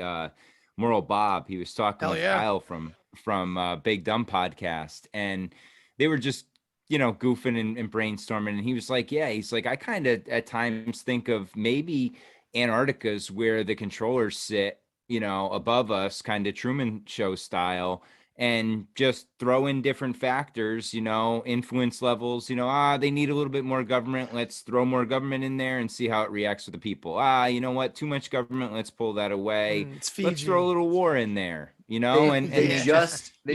Moral Bob. He was talking with Kyle from Big Dumb Podcast. And they were just, you know, goofing and brainstorming. And he was like, I kind of at times think of maybe Antarctica's where the controllers sit, you know, above us, kind of Truman Show style. And just throw in different factors, you know, influence levels, you know, they need a little bit more government. Let's throw more government in there and see how it reacts with the people. You know what? Too much government. Let's pull that away. Let's throw a little war in there, you know. They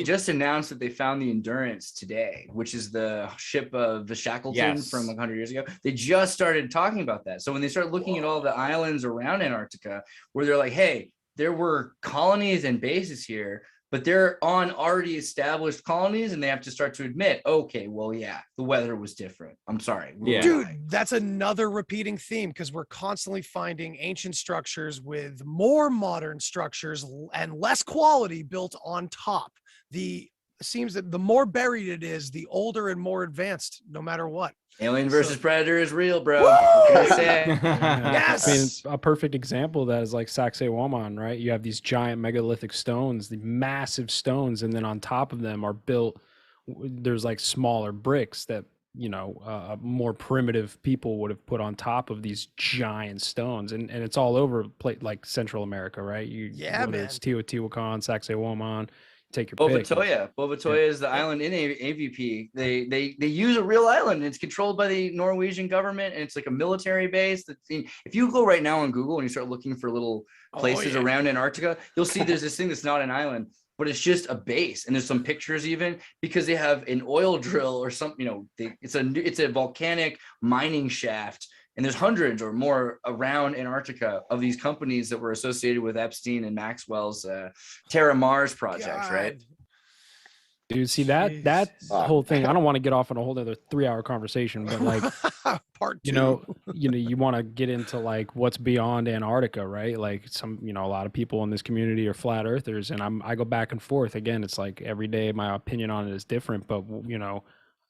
just announced that they found the Endurance today, which is the ship of the Shackleton from 100 years ago. They just started talking about that. So when they start looking at all the islands around Antarctica, where they're like, hey, there were colonies and bases here, but they're on already established colonies, and they have to start to admit, okay, well, yeah, the weather was different. I'm sorry. Dude, that's another repeating theme, because we're constantly finding ancient structures with more modern structures and less quality built on top. It seems that the more buried it is, the older and more advanced, no matter what. Alien versus Predator is real, bro. Yes. I mean, a perfect example of that is like Sacsayhuaman, right? You have these giant megalithic stones, the massive stones, and then on top of them are built, there's like smaller bricks that, you know, more primitive people would have put on top of these giant stones. And it's all over like Central America, right? Whether it's Teotihuacan, Sacsayhuaman, take your pick. Bovatoya is the island in AVP. They use a real island. It's controlled by the Norwegian government, and it's like a military base. If you go right now on Google and you start looking for little places around Antarctica, you'll see there's this thing that's not an island, but it's just a base. And there's some pictures even because they have an oil drill or something. It's a volcanic mining shaft. And there's hundreds or more around Antarctica of these companies that were associated with Epstein and Maxwell's Terra Mars projects, right? Dude, see that whole thing. I don't want to get off on a whole other 3-hour conversation, but like, part 2. You want to get into like what's beyond Antarctica, right? Like a lot of people in this community are flat earthers, and I go back and forth. Again, it's like every day my opinion on it is different, but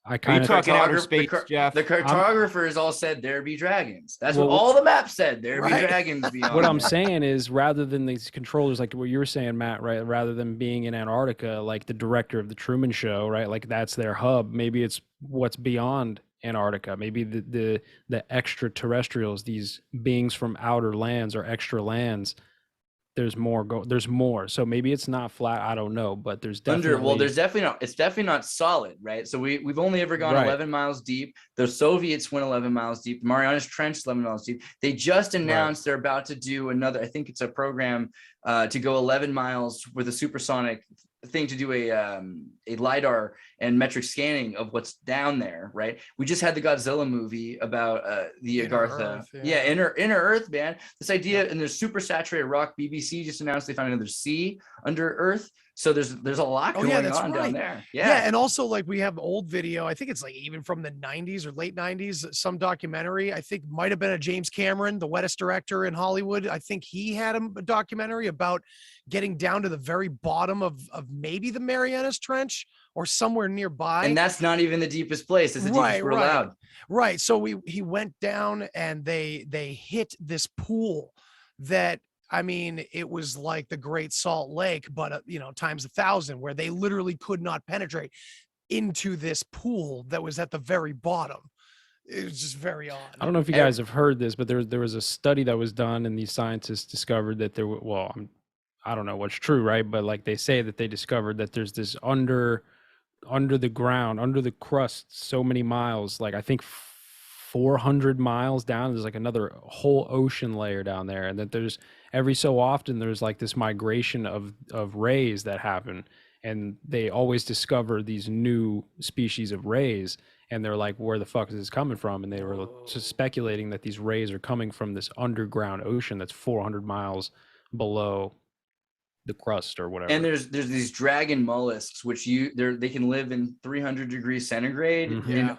I kind of talking outer space, Jeff. The cartographers all said there be dragons. That's what all the maps said. There be dragons beyond. What I'm saying is, rather than these controllers, like what you were saying, Matt, right? Rather than being in Antarctica, like the director of the Truman Show, right? Like that's their hub. Maybe it's what's beyond Antarctica. Maybe the extraterrestrials, these beings from outer lands or extra lands. There's more. So maybe it's not flat. I don't know, but there's definitely it's definitely not solid, right? So we've only ever gone 11 miles deep. The Soviets went 11 miles deep. The Marianas Trench 11 miles deep. They just announced they're about to do another. I think it's a program to go 11 miles with a supersonic thing to do a LiDAR and metric scanning of what's down there, right? We just had the Godzilla movie about the Agartha. Inner Earth, man. This idea, and there's super saturated rock. BBC just announced they found another sea under Earth. So there's a lot going on down there. Yeah, and also like we have old video. I think it's like even from the 90s or late 90s, some documentary. I think might have been a James Cameron, the wettest director in Hollywood. I think he had a documentary about getting down to the very bottom of maybe the Marianas Trench or somewhere nearby. And that's not even the deepest place. It's the deepest we're allowed. Right. So he went down and they hit this pool that, I mean, it was like the Great Salt Lake, but times 1,000, where they literally could not penetrate into this pool that was at the very bottom. It was just very odd. I don't know if you guys have heard this, but there was a study that was done, and these scientists discovered that there were, I don't know what's true, right? But like they say that they discovered that there's this under the ground, under the crust, so many miles, like I think 400 miles down, there's like another whole ocean layer down there, and that there's every so often there's like this migration of rays that happen, and they always discover these new species of rays, and they're like, where the fuck is this coming from? And they were just speculating that these rays are coming from this underground ocean that's 400 miles below the crust or whatever. And there's these dragon mollusks, which they can live in 300 degrees centigrade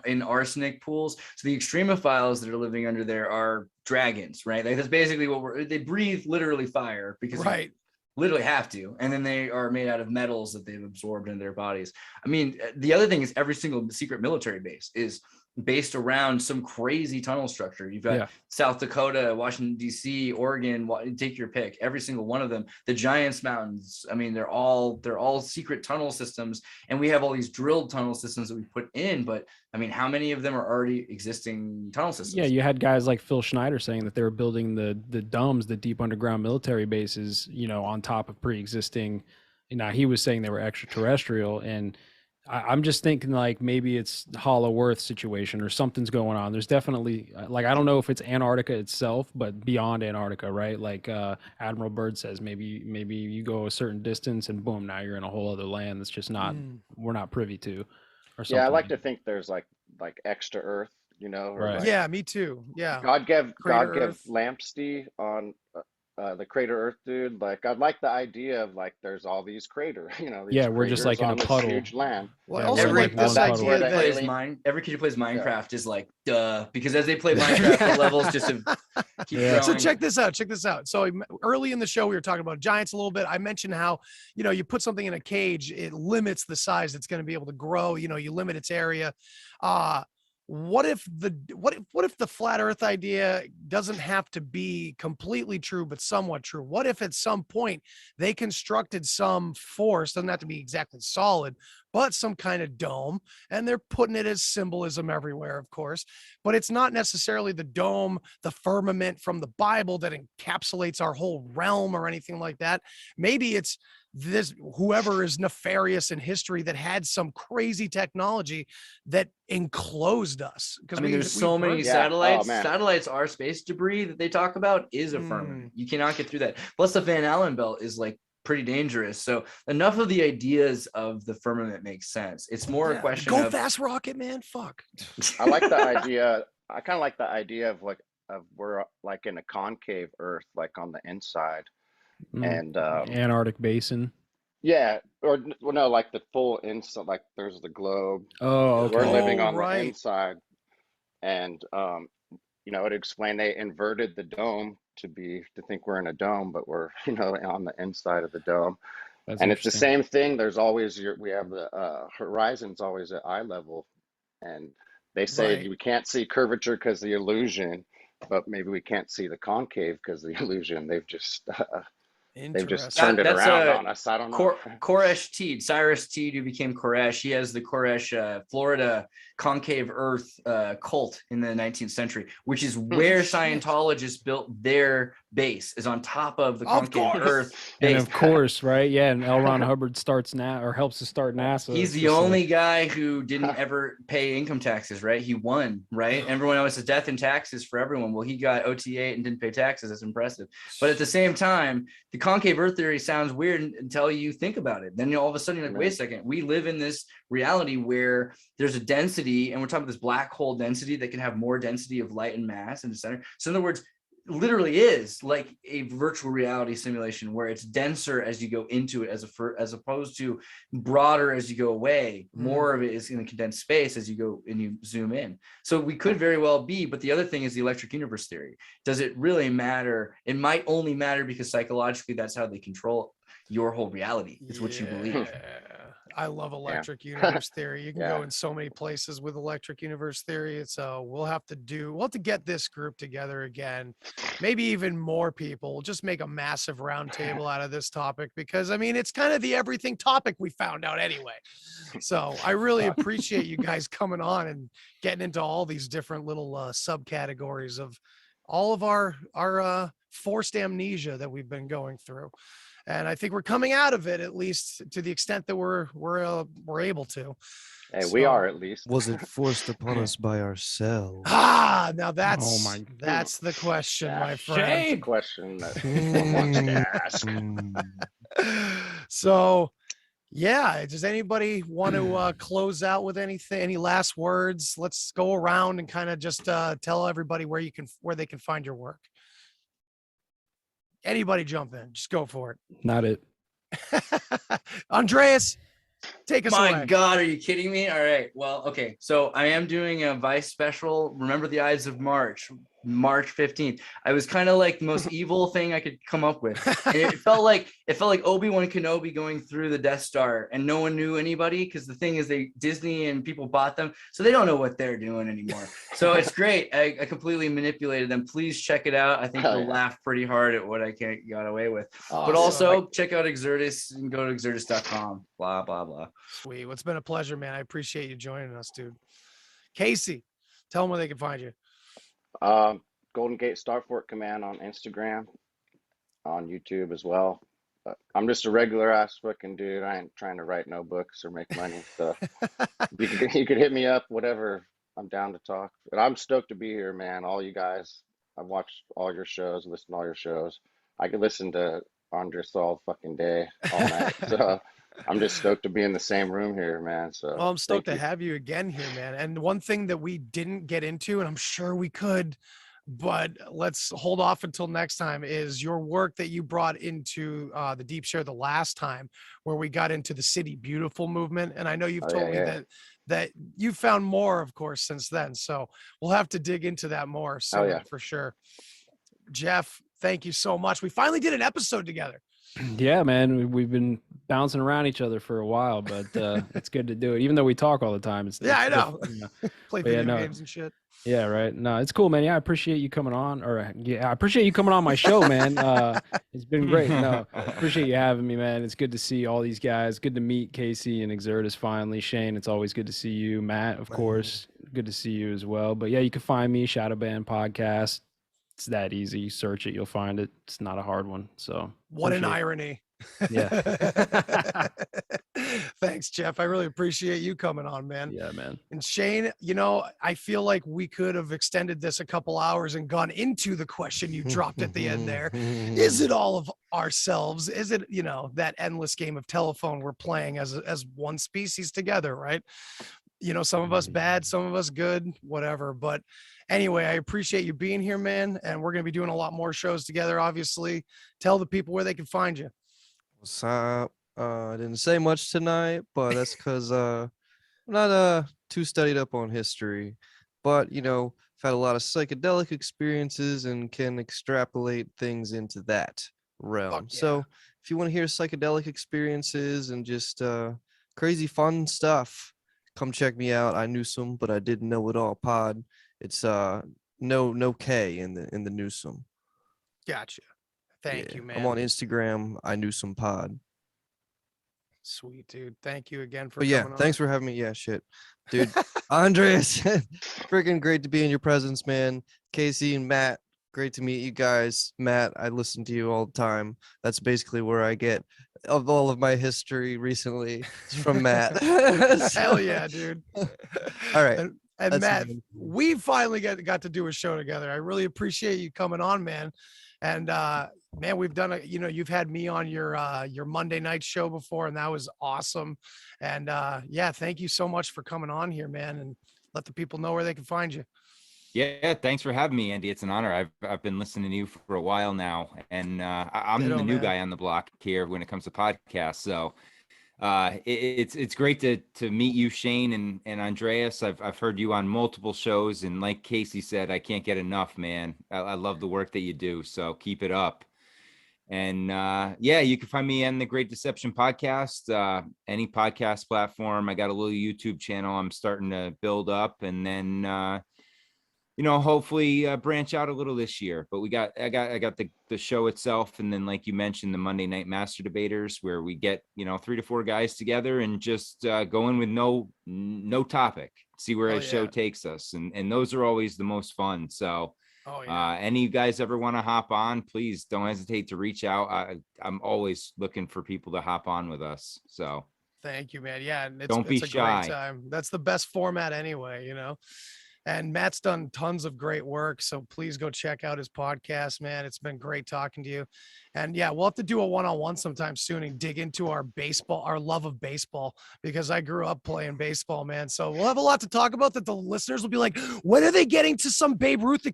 in arsenic pools. So the extremophiles that are living under there are dragons, right? Like that's basically they breathe literally fire because they literally have to. And then they are made out of metals that they've absorbed into their bodies. I mean, the other thing is every single secret military base is based around some crazy tunnel structure. You've got South Dakota, Washington, D.C., Oregon, take your pick, every single one of them. The Giants Mountains, I mean, they're all secret tunnel systems, and we have all these drilled tunnel systems that we put in, but I mean, how many of them are already existing tunnel systems? Yeah, you had guys like Phil Schneider saying that they were building the DUMBs, the deep underground military bases, on top of pre-existing. Now, he was saying they were extraterrestrial, and I'm just thinking like maybe it's Hollow Earth situation or something's going on. There's definitely like, I don't know if it's Antarctica itself, but beyond Antarctica, right? Like Admiral Byrd says, maybe you go a certain distance and boom, now you're in a whole other land that's just not, we're not privy to or something. Yeah, I like to think there's like extra Earth, Right. Like, yeah, me too. Yeah. God give Earth. Lampsty on the Crater Earth dude. Like, I'd like the idea of like there's all these craters, these we're just like in a puddle. huge land. Well, also Every like this kid idea that plays every kid who plays Minecraft is like, duh, because as they play Minecraft, the levels just keep growing. So check this out. So early in the show, we were talking about giants a little bit. I mentioned how, you put something in a cage, it limits the size it's going to be able to grow. You limit its area. What if the flat earth idea doesn't have to be completely true, but somewhat true? What if at some point they constructed some force, doesn't have to be exactly solid, but some kind of dome, and they're putting it as symbolism everywhere, of course. But it's not necessarily the dome, the firmament from the Bible that encapsulates our whole realm or anything like that. Maybe it's this whoever is nefarious in history that had some crazy technology that enclosed us. Because I mean, there's so many Yeah. satellites. Oh, man. Satellites are space debris that they talk about is a firmament. You cannot get through that. Plus, the Van Allen belt is like pretty dangerous. So enough of the ideas of the firmament makes sense. It's more a question go of fast rocket, man. Fuck. I like the idea. I kind of like the idea of we're like in a concave Earth, like on the inside, and Antarctic basin. yeah, or well, no, like the full inside. Like there's the globe. Oh, okay. We're living on right. the inside, and it explained they inverted the dome to think we're in a dome, but we're on the inside of the dome. That's And it's the interesting. same thing. There's always we have the horizon's always at eye level, and they say Right. we can't see curvature because the illusion, but maybe we can't see the concave because the illusion. They've just turned it That's around on us. I don't know. Koresh Teed, Cyrus Teed, who became Koresh. He has the Koresh, Florida concave Earth cult in the 19th century, which is where Scientologists built their base, is on top of the concave Earth base. And of course, right? Yeah, and L. Ron Hubbard starts now or helps to start NASA. He's It's the just only like- guy who didn't ever pay income taxes, right? He won, right? Everyone else is death and taxes for everyone. Well, he got OTA and didn't pay taxes. That's impressive. But at the same time, the concave Earth theory sounds weird until you think about it. Then all of a sudden you're like, wait a second, we live in this reality where there's a density, and we're talking about this black hole density that can have more density of light and mass in the center. So in other words, literally is like a virtual reality simulation where it's denser as you go into it, as opposed to broader as you go away. More of it is in a condensed space as you go and you zoom in. So we could very well be, but the other thing is the electric universe theory. Does it really matter? It might only matter because psychologically that's how they control your whole reality. It's what you believe. I love electric universe theory. You can go in so many places with electric universe theory. So we'll have to get this group together again. Maybe even more people. We'll just make a massive roundtable out of this topic because I mean, it's kind of the everything topic we found out anyway. So I really appreciate you guys coming on and getting into all these different little subcategories of all of our forced amnesia that we've been going through. And I think we're coming out of it, at least to the extent that we're able to. Hey, we are at least. Was it forced upon us by ourselves? Now that's the question, my friend. That's the question that one wants to ask. So, yeah, does anybody want to close out with anything? Any last words? Let's go around and kind of just tell everybody where they can find your work. Anybody jump in, just go for it. Not it. Andreas, take us away. My God, are you kidding me? All right. Well, okay. So I am doing a Vice special. Remember the Ides of March 15th. I was kind of like the most evil thing I could come up with. And it felt like Obi-Wan Kenobi going through the Death Star and no one knew anybody because the thing is Disney and people bought them. So they don't know what they're doing anymore. So it's great. I completely manipulated them. Please check it out. I think you'll laugh pretty hard at what I got away with. Awesome. But also check out Xirtus and go to Xirtus.com. Blah, blah, blah. Sweet. Well, it's been a pleasure, man. I appreciate you joining us, dude. Casey, tell them where they can find you. Golden Gate Starfort Command on Instagram, on YouTube as well. But I'm just a regular ass fucking dude. I ain't trying to write no books or make money. So you could hit me up, whatever. I'm down to talk. But I'm stoked to be here, man. All you guys. I've watched all your shows, listened to all your shows. I could listen to Andres all fucking day, all night. So I'm just stoked to be in the same room here, man. So well, I'm stoked to have you again here, man. And one thing that we didn't get into, and I'm sure we could, but let's hold off until next time, is your work that you brought into the Deep Share the last time, where we got into the City Beautiful movement. And I know you've told me that you found more, of course, since then. So we'll have to dig into that more soon for sure. Jeff, thank you so much. We finally did an episode together. Yeah, man, we've been bouncing around each other for a while, but it's good to do it. Even though we talk all the time, I know. different, you know. Play But yeah, video no. games and shit. Yeah, right. No, it's cool, man. Yeah, I appreciate you coming on, I appreciate you coming on my show, man. It's been great. No, appreciate you having me, man. It's good to see all these guys. Good to meet Casey and Xirtus finally. Shane, it's always good to see you. Matt, of course, good to see you as well. But yeah, you can find me, Shadowbanned Podcast. It's that easy. You search it, you'll find it. It's not a hard one. So what an irony. Yeah. Thanks, Jeff. I really appreciate you coming on, man. Yeah, man. And Shane, I feel like we could have extended this a couple hours and gone into the question you dropped at the end there. Is it all of ourselves? Is it, that endless game of telephone we're playing as one species together, right? Some of us bad, some of us good, whatever. But anyway, I appreciate you being here, man. And we're going to be doing a lot more shows together, obviously. Tell the people where they can find you. What's up? I didn't say much tonight, but that's because I'm not too studied up on history. But, I've had a lot of psychedelic experiences and can extrapolate things into that realm. Yeah. So if you want to hear psychedelic experiences and just crazy fun stuff, come check me out. I Newsome, but I didn't know it all pod. It's no K in the Newsome. Gotcha. Thank you, man. I'm on Instagram. I Newsome pod. Sweet, dude. Thank you again for coming on. Thanks for having me. Yeah, shit. Dude, Andreas, freaking great to be in your presence, man. Casey and Matt, great to meet you guys. Matt, I listen to you all the time. That's basically where I get of all of my history recently. It's from Matt. Hell yeah, dude. All right. And Matt, we finally got to do a show together. I really appreciate you coming on, man. And man, we've done you've had me on your Monday night show before, and that was awesome. And yeah, thank you so much for coming on here, man, and let the people know where they can find you. Yeah, thanks for having me, Andy. It's an honor. I've been listening to you for a while now, and I'm the new guy on the block here when it comes to podcasts. So it's great to meet you, Shane and Andreas. I've heard you on multiple shows, and like Casey said, I can't get enough, man. I love the work that you do, so keep it up. And yeah, you can find me on the Great Deception podcast, any podcast platform. I got a little YouTube channel I'm starting to build up, and then hopefully branch out a little this year. But I got the show itself, and then like you mentioned, the Monday Night Master Debaters, where we get 3 to 4 guys together and just go in with no topic, see where a show takes us, and those are always the most fun. So any of you guys ever want to hop on, please don't hesitate to reach out. I'm always looking for people to hop on with us. So thank you, man. Yeah, and don't be shy. Great time. That's the best format anyway, And Matt's done tons of great work, so please go check out his podcast, man. It's been great talking to you. And yeah, we'll have to do a one-on-one sometime soon and dig into our love of baseball, because I grew up playing baseball, man. So we'll have a lot to talk about that the listeners will be like, when are they getting to some Babe Ruth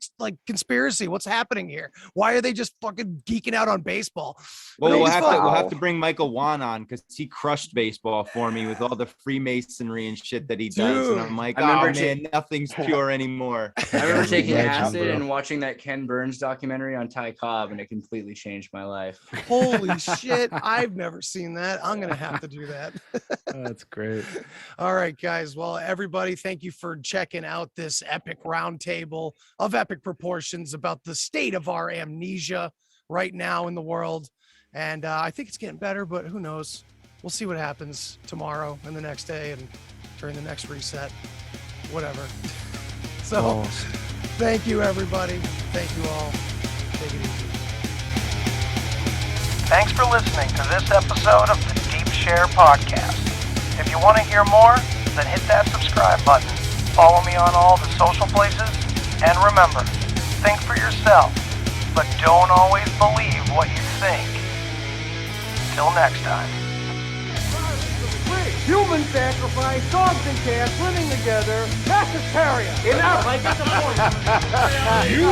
conspiracy? What's happening here? Why are they just fucking geeking out on baseball? Well, we'll have to bring Michael Wan on, because he crushed baseball for me with all the Freemasonry and shit that he does. And I'm like, man, nothing's pure anymore. I remember taking acid and watching that Ken Burns documentary on Ty Cobb, and it completely changed my life. Holy shit, I've never seen that. I'm gonna have to do that. That's great. All right, guys. Well, everybody, thank you for checking out this epic roundtable of epic proportions about the state of our amnesia right now in the world. And I think it's getting better, but who knows? We'll see what happens tomorrow and the next day and during the next reset, whatever. So thank you, everybody. Thank you all. Take it easy. Thanks for listening to this episode of the Deep Share Podcast. If you want to hear more, then hit that subscribe button. Follow me on all the social places. And remember, think for yourself, but don't always believe what you think. Till next time. Human sacrifice, dogs and cats living together, that's Tartaria. Enough, I get the point. You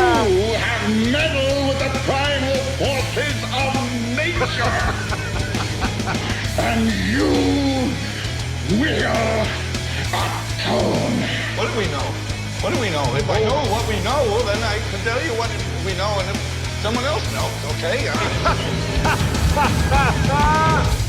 have meddled with the primal forces of nature. And you will atone. What do we know? What do we know? If I know what we know, then I can tell you what we know. And if Someone else knows, okay? I mean,